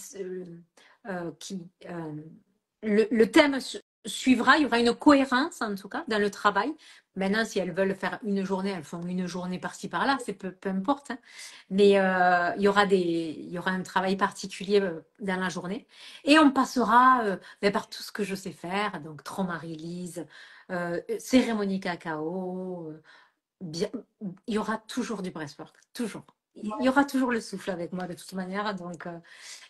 le thème suivra. Il y aura une cohérence en tout cas dans le travail. Maintenant, si elles veulent faire une journée, elles font une journée par-ci par-là. C'est peu importe. Hein. Mais il y aura un travail particulier dans la journée. Et on passera ben, par tout ce que je sais faire. Donc trauma release, cérémonie cacao. Bien, il y aura toujours du breathwork, toujours. Il y aura toujours le souffle avec moi de toute manière. Donc,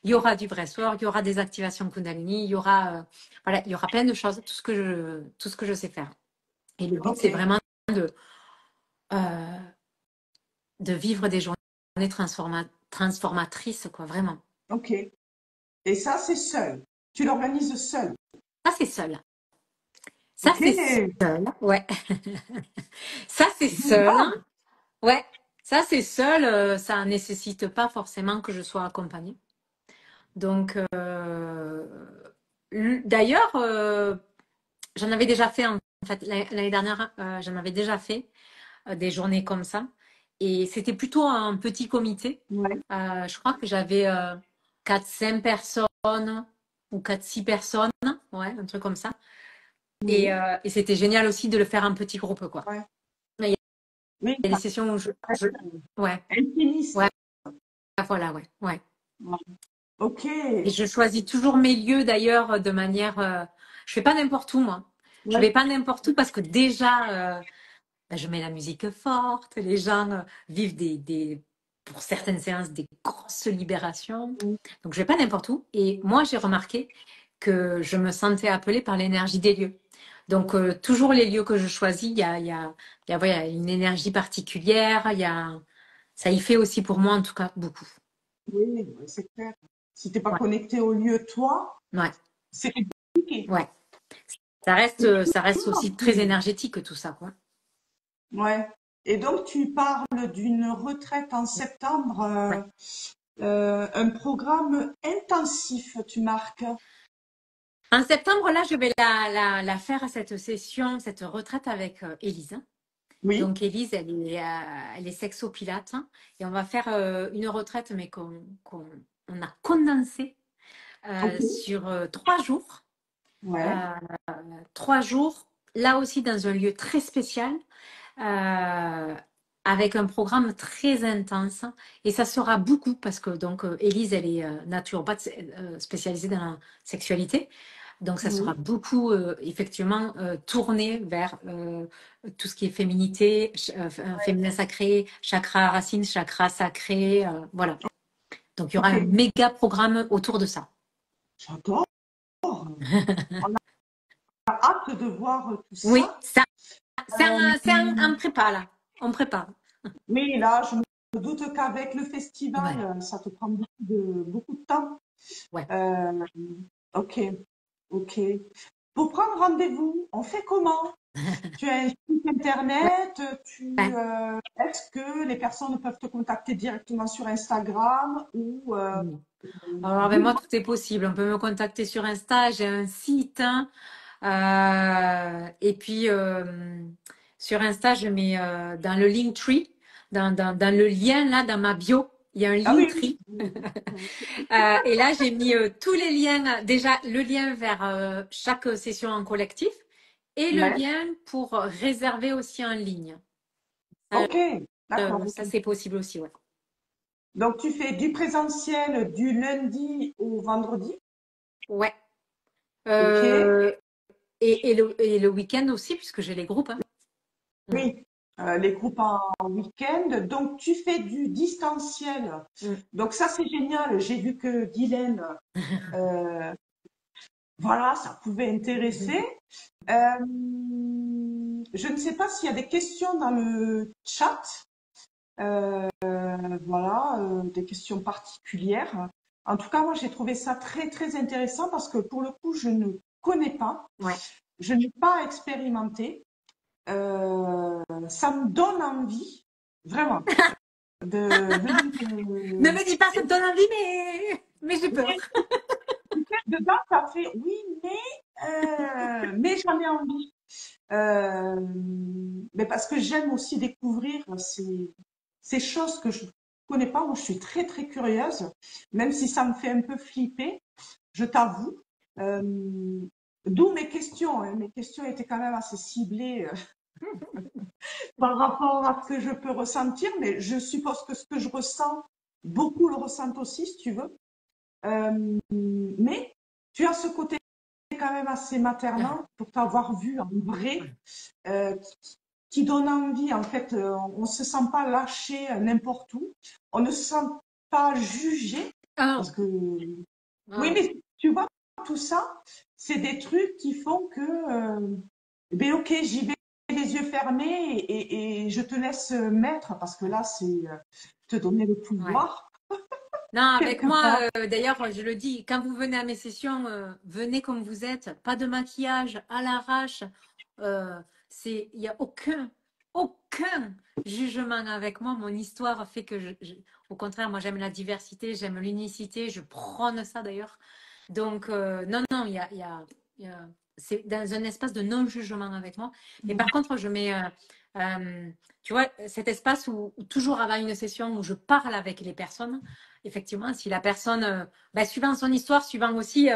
il y aura du breathwork, il y aura des activations Kundalini, il y aura, voilà, il y aura plein de choses, tout ce que je sais faire. Et le but, Ok. c'est vraiment de, euh, de vivre des journées transformatrices, quoi, vraiment. Ok. Et ça, c'est seul. Tu l'organises seul. Ça, c'est seul. Ça, Ok. c'est seul. Ouais. Ça, c'est seul. Génial. Ouais. Ça, c'est seul. Ça nécessite pas forcément que je sois accompagnée. Donc, d'ailleurs, j'en avais déjà fait, en fait, l'année dernière, j'en avais déjà fait des journées comme ça. Et c'était plutôt un petit comité. Ouais. Je crois que j'avais 4-5 personnes ou 4-6 personnes, ouais, un truc comme ça. Oui. Et c'était génial aussi de le faire en petit groupe, quoi. Ouais. Il y Oui, a des ça sessions où ouais, reste intimiste. ouais, voilà, ouais, ouais. Ouais. Ok. Et je choisis toujours mes lieux d'ailleurs de manière. Je fais pas n'importe où, moi. Je Ouais. vais pas n'importe où parce que déjà, ben, je mets la musique forte. Les gens vivent pour certaines séances, des grosses libérations. Donc je vais pas n'importe où. Et moi, j'ai remarqué que je me sentais appelée par l'énergie des lieux. Donc toujours les lieux que je choisis, il y a une énergie particulière. Ça y fait aussi pour moi en tout cas beaucoup. Oui, oui, c'est clair. Si t'es pas Ouais, connecté au lieu toi, ouais, c'est compliqué. ouais. Ça reste aussi très énergétique tout ça, quoi. Ouais. Et donc, tu parles d'une retraite en septembre, Ouais. un programme intensif, tu marques. En septembre, là, je vais la faire cette session, cette retraite avec Élise. Oui. Donc, Élise, elle est sexo-pilate et on va faire une retraite, mais on a condensé Ok. sur 3 jours. Ouais. Euh, 3 jours, là aussi dans un lieu très spécial, euh, avec un programme très intense. Et ça sera beaucoup parce que donc Élise, elle est naturopathe spécialisée dans la sexualité. Donc ça sera Oui. beaucoup effectivement tourné vers tout ce qui est féminité, féminin sacré, chakra racine, chakra sacré, voilà. Donc il y aura Ok. un méga programme autour de ça. J'adore. hâte de voir tout Oui, ça. c'est en Euh, prépa là. On prépare. mais là, je me doute qu'avec le festival, Ouais, ça te prend beaucoup de temps. ouais. Euh, ok, ok. Pour prendre rendez-vous, on fait comment? Tu as un site Ouais. internet, Ouais. est-ce que les personnes peuvent te contacter directement sur Instagram ou Mm. Alors, avec moi, Google? tout est possible. On peut me contacter sur Insta. J'ai un site, hein. Et puis, sur Insta, je mets dans le Linktree, dans le lien, là, dans ma bio, il y a un Ah oui, Linktree. oui, oui. Et là, j'ai mis tous les liens. Déjà, le lien vers chaque session en collectif et le Ouais. lien pour réserver aussi en ligne. Ok, d'accord, ok. Ça, c'est possible aussi, ouais. Donc tu fais du présentiel du lundi au vendredi, Ouais. ok? Euh, et le week-end aussi, puisque j'ai les groupes, hein. Mm. Oui, les groupes en week-end. Donc tu fais du distanciel. Mm. Donc ça c'est génial. J'ai vu que Guylaine, euh, voilà, ça pouvait intéresser. Euh, je ne sais pas s'il y a des questions dans le chat. Voilà, des questions particulières. En tout cas, moi, j'ai trouvé ça très, très intéressant parce que pour le coup, je ne connais pas, Ouais. je n'ai pas expérimenté. Ça me donne envie, vraiment, de Ne venir me dis pas, ça me donne envie, mais j'ai peur. dedans. Ça fait oui, mais j'en ai envie. Euh, mais parce que j'aime aussi découvrir ces choses que je connais pas. Moi, je suis très très curieuse, même si ça me fait un peu flipper, je t'avoue. Euh, D'où mes questions, hein. Mes questions étaient quand même assez ciblées par rapport à ce que je peux ressentir, mais je suppose que ce que je ressens, beaucoup le ressentent aussi, si tu veux. Mais tu as ce côté quand même assez maternant pour t'avoir vu en vrai, euh, qui donne envie. En fait, on se sent pas lâché n'importe où. On ne se sent pas jugé Ah, parce que oui, ah, mais tu vois tout ça, c'est des trucs qui font que ben ok, j'y vais les yeux fermés et je te laisse mettre parce que là, c'est te donner le ouais. pouvoir Non, avec quelque moi, part. d'ailleurs, je le dis, quand vous venez à mes sessions, venez comme vous êtes, pas de maquillage, à l'arrache. Il n'y a aucun jugement avec moi. Mon histoire fait que au contraire, moi, j'aime la diversité, j'aime l'unicité, je prône ça d'ailleurs. Donc, non, non, il y a- c'est dans un espace de non-jugement avec moi. Mais par contre, je mets, tu vois, cet espace où toujours avant une session où je parle avec les personnes. Effectivement, si la personne, suivant son histoire, suivant aussi,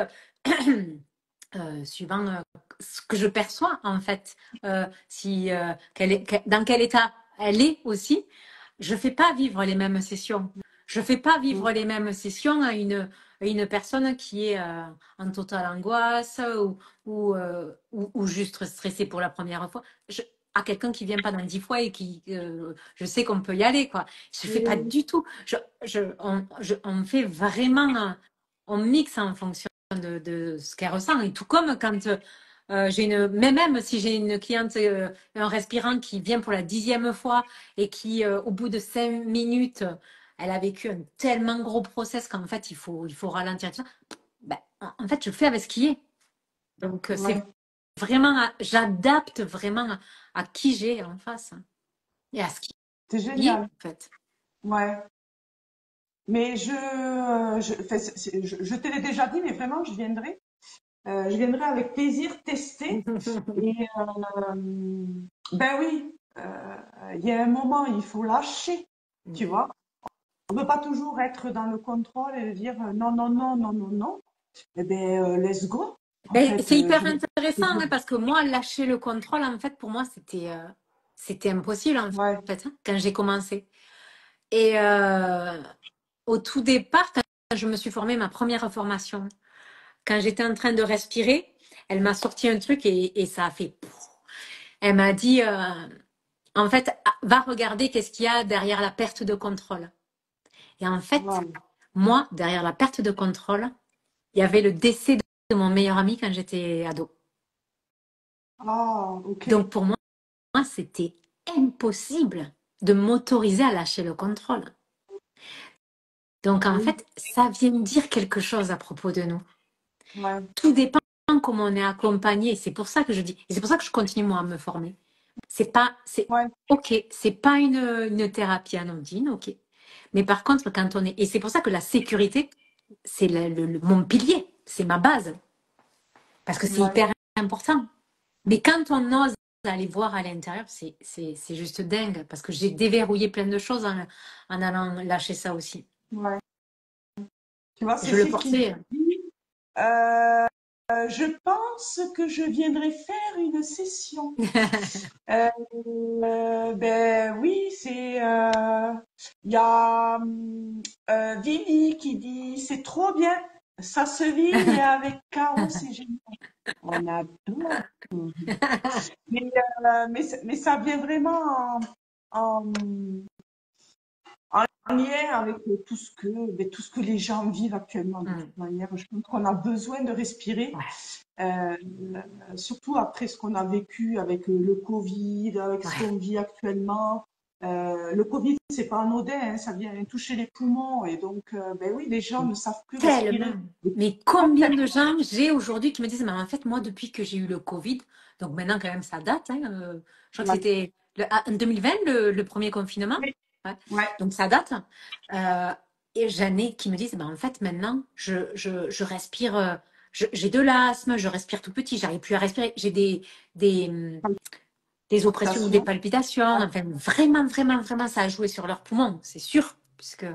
suivant ce que je perçois en fait, si dans quel état elle est aussi, je fais pas vivre les mêmes sessions. Je fais pas vivre les mêmes sessions à une personne qui est en totale angoisse ou juste stressée pour la première fois. À quelqu'un qui vient pas dans 10 fois et qui, je sais qu'on peut y aller, quoi. Je fais pas du tout. On fait vraiment, on mixe en fonction de ce qu'elle ressent. Et tout comme quand même si j'ai une cliente, un respirant qui vient pour la 10e fois et qui, au bout de 5 minutes, elle a vécu un tellement gros process qu'en fait, il faut ralentir tout ça. Ben, en fait, je fais avec ce qui est. Donc, c'est Ouais, vraiment, j'adapte vraiment à qui j'ai en face et à ce qui c'est est, génial. en fait. Ouais. Mais enfin, je te l'ai déjà dit, mais vraiment, je viendrai. Je viendrai avec plaisir tester. Et ben oui, il y a un moment, il faut lâcher, tu vois. On ne peut pas toujours être dans le contrôle et dire non, non, non, non, non, non. Eh ben, let's go. En Ben, fait, c'est hyper intéressant hein, parce que moi, lâcher le contrôle, en fait, pour moi, c'était impossible, en ouais, fait, hein, quand j'ai commencé. Et au tout départ, quand je me suis formée, ma première formation, quand j'étais en train de respirer, elle m'a sorti un truc et ça a fait. Elle m'a dit, en fait, va regarder qu'est-ce qu'il y a derrière la perte de contrôle. Et en fait, ouais. moi, derrière la perte de contrôle, il y avait le décès de mon meilleur ami quand j'étais ado. Ah, ok. Donc pour moi, c'était impossible de m'autoriser à lâcher le contrôle. Donc en Oui, fait, ça vient dire quelque chose à propos de nous. ouais, Tout dépend comment on est accompagné. C'est pour ça que je dis, et c'est pour ça que je continue moi à me former. C'est ouais, ok, c'est pas une thérapie anodine, ok. Mais par contre, quand on est, et c'est pour ça que la sécurité, c'est mon pilier, c'est ma base, parce que c'est ouais. hyper important. Mais quand on ose aller voir à l'intérieur, c'est juste dingue, parce que j'ai déverrouillé plein de choses en allant lâcher ça aussi. Ouais. Tu vois, Je le Cécile qui me portais. dit, je pense que je viendrai faire une session. Ben oui, il y a Vivi qui dit, c'est trop bien, ça se vit, mais avec Caro, c'est génial. On adore. Mais ça vient vraiment en, en lien avec tout ce que les gens vivent actuellement. De Hmm. toute manière, je pense qu'on a besoin de respirer, Ouais, euh, surtout après ce qu'on a vécu avec le Covid, avec ce ouais. qu'on vit actuellement. Le Covid, c'est pas anodin, hein, ça vient toucher les poumons et donc, ben oui, les gens ne savent plus Tellement. respirer. Et Mais combien de gens j'ai aujourd'hui qui me disent, mais en fait, moi, depuis que j'ai eu le Covid, donc maintenant, quand même, ça date, hein, je crois que ouais, c'était en 2020, le premier confinement. ouais, Ouais. ouais, Donc, ça date. Euh, et j'en ai qui me disent, en fait, maintenant, je respire, j'ai de l'asthme, je respire tout petit, j'arrive plus à respirer. J'ai des, des oppressions ou des palpitation. palpitations. Ouais, Enfin, vraiment, vraiment, vraiment, ça a joué sur leurs poumons, c'est sûr. Puisque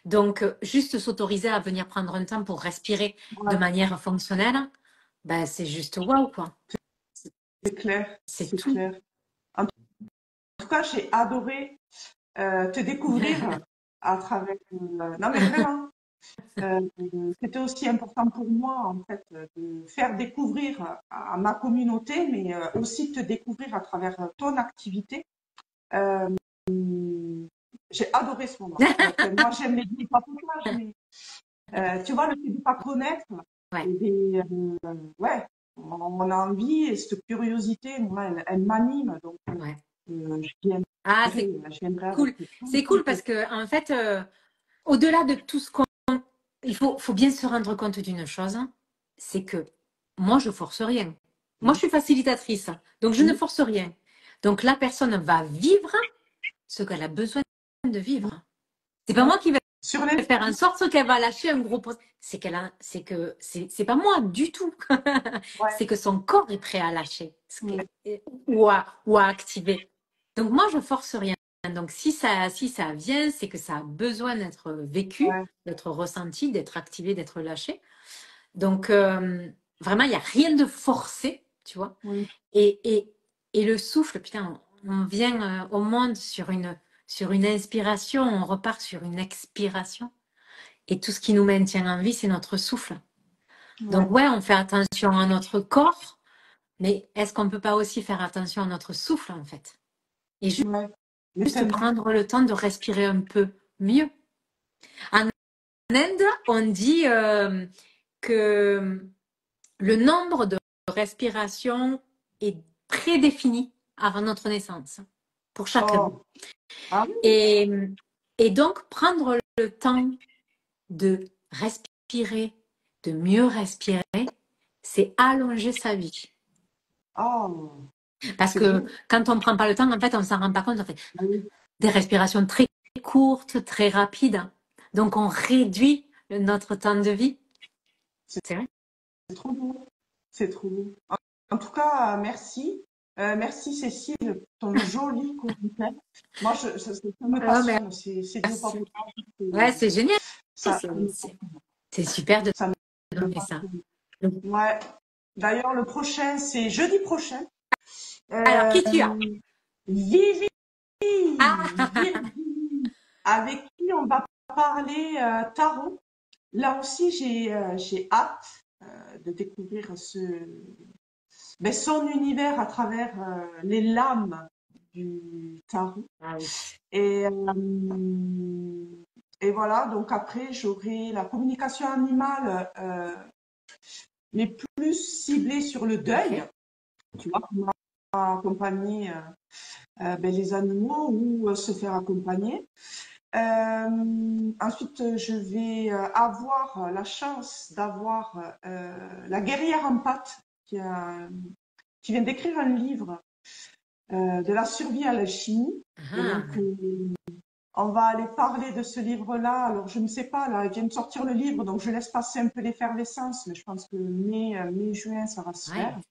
donc, juste s'autoriser à venir prendre un temps pour respirer de ouais, manière fonctionnelle, ben, c'est juste waouh, quoi. c'est clair, C'est c'est tout. clair. En tout cas, j'ai adoré te découvrir à travers. Non, mais vraiment, euh, c'était aussi important pour moi, en fait, de faire découvrir à ma communauté, mais aussi te découvrir à travers ton activité. Euh, j'ai adoré ce moment. Moi, j'aime les papotages, mais tu vois, le fait de pas connaître, Ouais, et ouais, on a envie et cette curiosité, moi, elle m'anime, donc ouais. je Ah, c'est viendrai avec cool. plein C'est de cool parce que, en fait, au-delà de tout ce qu'on. Il faut bien se rendre compte d'une chose, hein, c'est que moi, je force rien. Moi, je suis facilitatrice, donc je ne plaisir. force rien. Donc, la personne va vivre ce qu'elle a besoin de vivre. C'est pas Ouais. moi qui vais Sur les, faire en sorte qu'elle va lâcher un gros poste. C'est que c'est pas moi du tout. ouais, C'est que son corps est prêt à lâcher ouais, ou à activer. Donc moi je force rien. Donc si ça vient, c'est que ça a besoin d'être vécu, ouais, d'être ressenti, d'être activé, d'être lâché. Donc vraiment il y a rien de forcé, tu vois. oui, Et et et le souffle, putain, on vient au monde sur une inspiration, on repart sur une expiration. Et tout ce qui nous maintient en vie, c'est notre souffle. ouais, Donc ouais, on fait attention à notre corps, mais est-ce qu'on ne peut pas aussi faire attention à notre souffle, en fait? Et ouais. Mais juste tellement. prendre le temps de respirer un peu mieux. En Inde, on dit que le nombre de respirations est prédéfini avant notre naissance, pour chacun. Oh, ah oui, Et, et donc, prendre le temps de respirer, de mieux respirer, c'est allonger sa vie. oh, Parce c'est que beau. quand on ne prend pas le temps, en fait, on ne s'en rend pas compte. On fait Ah oui, des respirations très courtes, très rapides. Donc, on réduit notre temps de vie. c'est C'est vrai. c'est trop beau. C'est trop beau. En tout cas, merci. Merci Cécile pour ton joli commentaire. Moi, ça me Oh, passionne. C'est du merci. papotage. Ouais, c'est génial. Ça, C'est c'est super de ça me donner ça. passionne. Ouais. D'ailleurs, le prochain, c'est jeudi prochain. Alors, Euh, qui tu as? Vivi, Ah, Virginie, avec qui on va parler tarot. Là aussi, j'ai hâte de découvrir son univers à travers les lames du tarot. ah oui. Et, et voilà, donc après, j'aurai la communication animale, mais plus ciblée sur le Ok. deuil. tu vois, comment accompagner ben, les animaux ou se faire accompagner. Ensuite, je vais avoir la chance d'avoir la guerrière en pâte qui vient d'écrire un livre de la survie à l'alchimie. Et donc, Ah, on va aller parler de ce livre-là. Alors, je ne sais pas, là, il vient de sortir le livre, donc je laisse passer un peu l'effervescence, mais je pense que mai-juin, ça va se faire. ouais.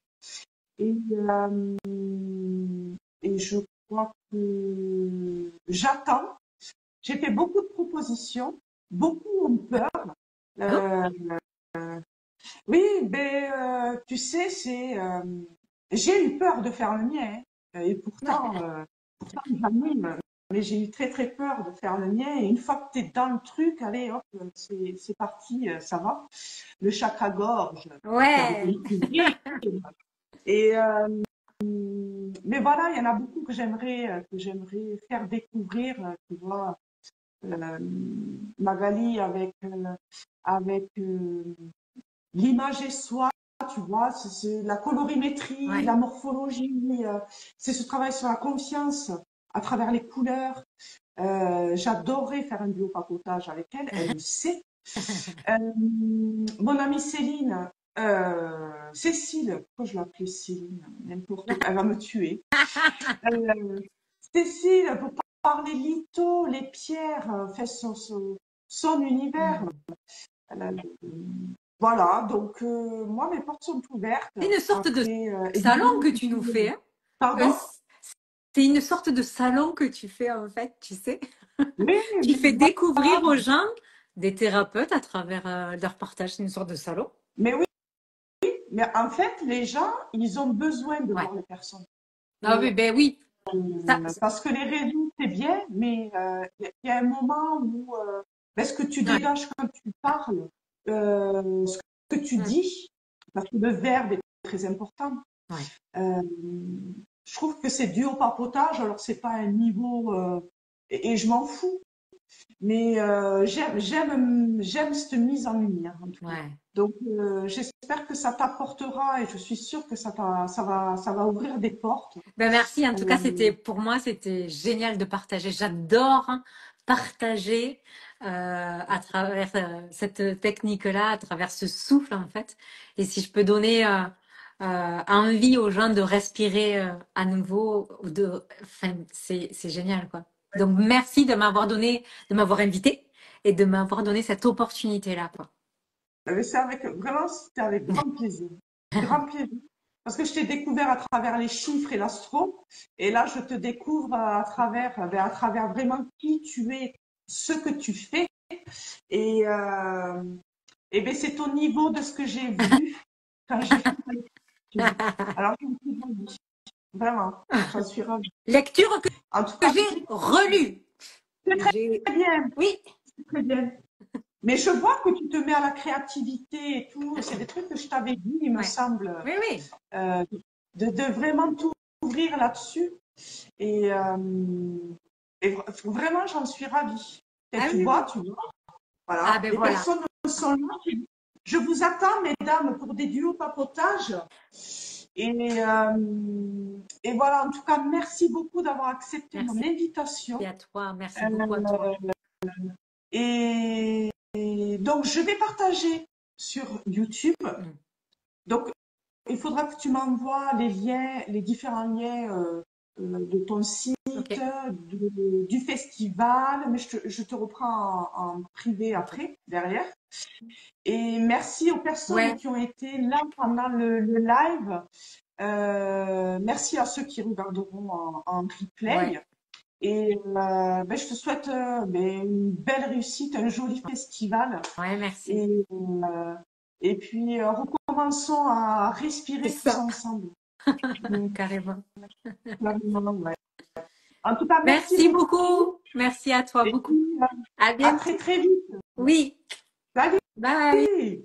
Et, euh, et je crois que j'attends. J'ai fait beaucoup de propositions, beaucoup ont peur. Oh, Euh, oui, mais tu sais, j'ai eu peur de faire le mien, hein. Et pourtant j'anime. Mais j'ai eu très très peur de faire le mien. Et une fois que tu es dans le truc, allez, hop, c'est parti, ça va. Le chakra-gorge, tu as ouais. découvrir. Et mais voilà, il y en a beaucoup que j'aimerais faire découvrir, tu vois. Euh, Magali avec l'imager soi, tu vois, c'est la colorimétrie, Ouais. la morphologie, c'est ce travail sur la conscience à travers les couleurs. J'adorais faire un biopapotage avec elle, elle le sait. Mon amie Céline, Cécile, pourquoi je l'appelais Céline? N'importe quoi, elle va me tuer. Euh, Cécile, pour parler litho, les pierres, fait son univers. Hmm. Euh, voilà, donc moi, mes portes sont ouvertes. C'est une sorte de Après, salon évidemment, que tu nous fais, hein. pardon? C'est une sorte de salon que tu fais en fait, tu sais. Oui, Tu mais fais voilà. découvrir aux gens des thérapeutes à travers leur partage. C'est une sorte de salon. Mais oui, mais en fait, les gens, ils ont besoin de Ouais. voir les personnes. Ah oui, ben oui. Ça, Parce que les réseaux, c'est bien, mais il y a un moment où ce que tu ouais. dégages quand tu parles, ce que tu Hmm. dis, parce que le verbe est très important. Ouais. Euh, je trouve que c'est dû au papotage, alors c'est pas un niveau et je m'en fous, mais j'aime cette mise en lumière en tout cas. Ouais. Donc j'espère que ça t'apportera et je suis sûre que ça va ouvrir des portes. Ben merci. En tout cas, Euh, pour moi, c'était génial de partager. J'adore partager à travers cette technique-là, à travers ce souffle en fait. Et si je peux donner envie aux gens de respirer à nouveau, enfin, c'est génial quoi. Donc merci de m'avoir donné, de m'avoir invité et de m'avoir donné cette opportunité-là quoi. C'est avec, vraiment, c'était avec grand plaisir. Grand plaisir. Parce que je t'ai découvert à travers les chiffres et l'astro. Et là, je te découvre à travers vraiment qui tu es, ce que tu fais. Et, et ben, c'est au niveau de ce que j'ai vu quand j'ai fait ma lecture. Alors, je suis ravie. Vraiment. J'en suis ravie. Lecture En tout que cas, j'ai relue. c'est très J'ai, bien. oui, C'est très bien. Mais je vois que tu te mets à la créativité et tout. C'est des trucs que je t'avais dit, il me ouais, semble. oui, oui. euh, de vraiment tout ouvrir là-dessus. Et, vraiment, j'en suis ravie. Et Ah oui, oui. tu vois, Ah voilà. ben Les voilà. personnes sont là. Je vous attends, mesdames, pour des duos papotage. Et, et voilà, en tout cas, merci beaucoup d'avoir accepté mon Merci invitation. à toi. Merci beaucoup à toi. Euh, et donc, je vais partager sur YouTube. Mm. Donc, il faudra que tu m'envoies les liens, les différents liens de ton site, Ok, du festival, mais je te reprends en privé ok. après, derrière. Et merci aux personnes Ouais, qui ont été là pendant le live. Merci à ceux qui regarderont en ouais, replay. Et je te souhaite une belle réussite, un joli festival. ouais, merci. Et, et puis, recommençons à C'est respirer tous ça. ensemble. Carrément. Ouais. En tout cas, merci Merci beaucoup. beaucoup. Merci à toi Et beaucoup. puis, À à bientôt. très, très vite. Oui. Bye. Salut!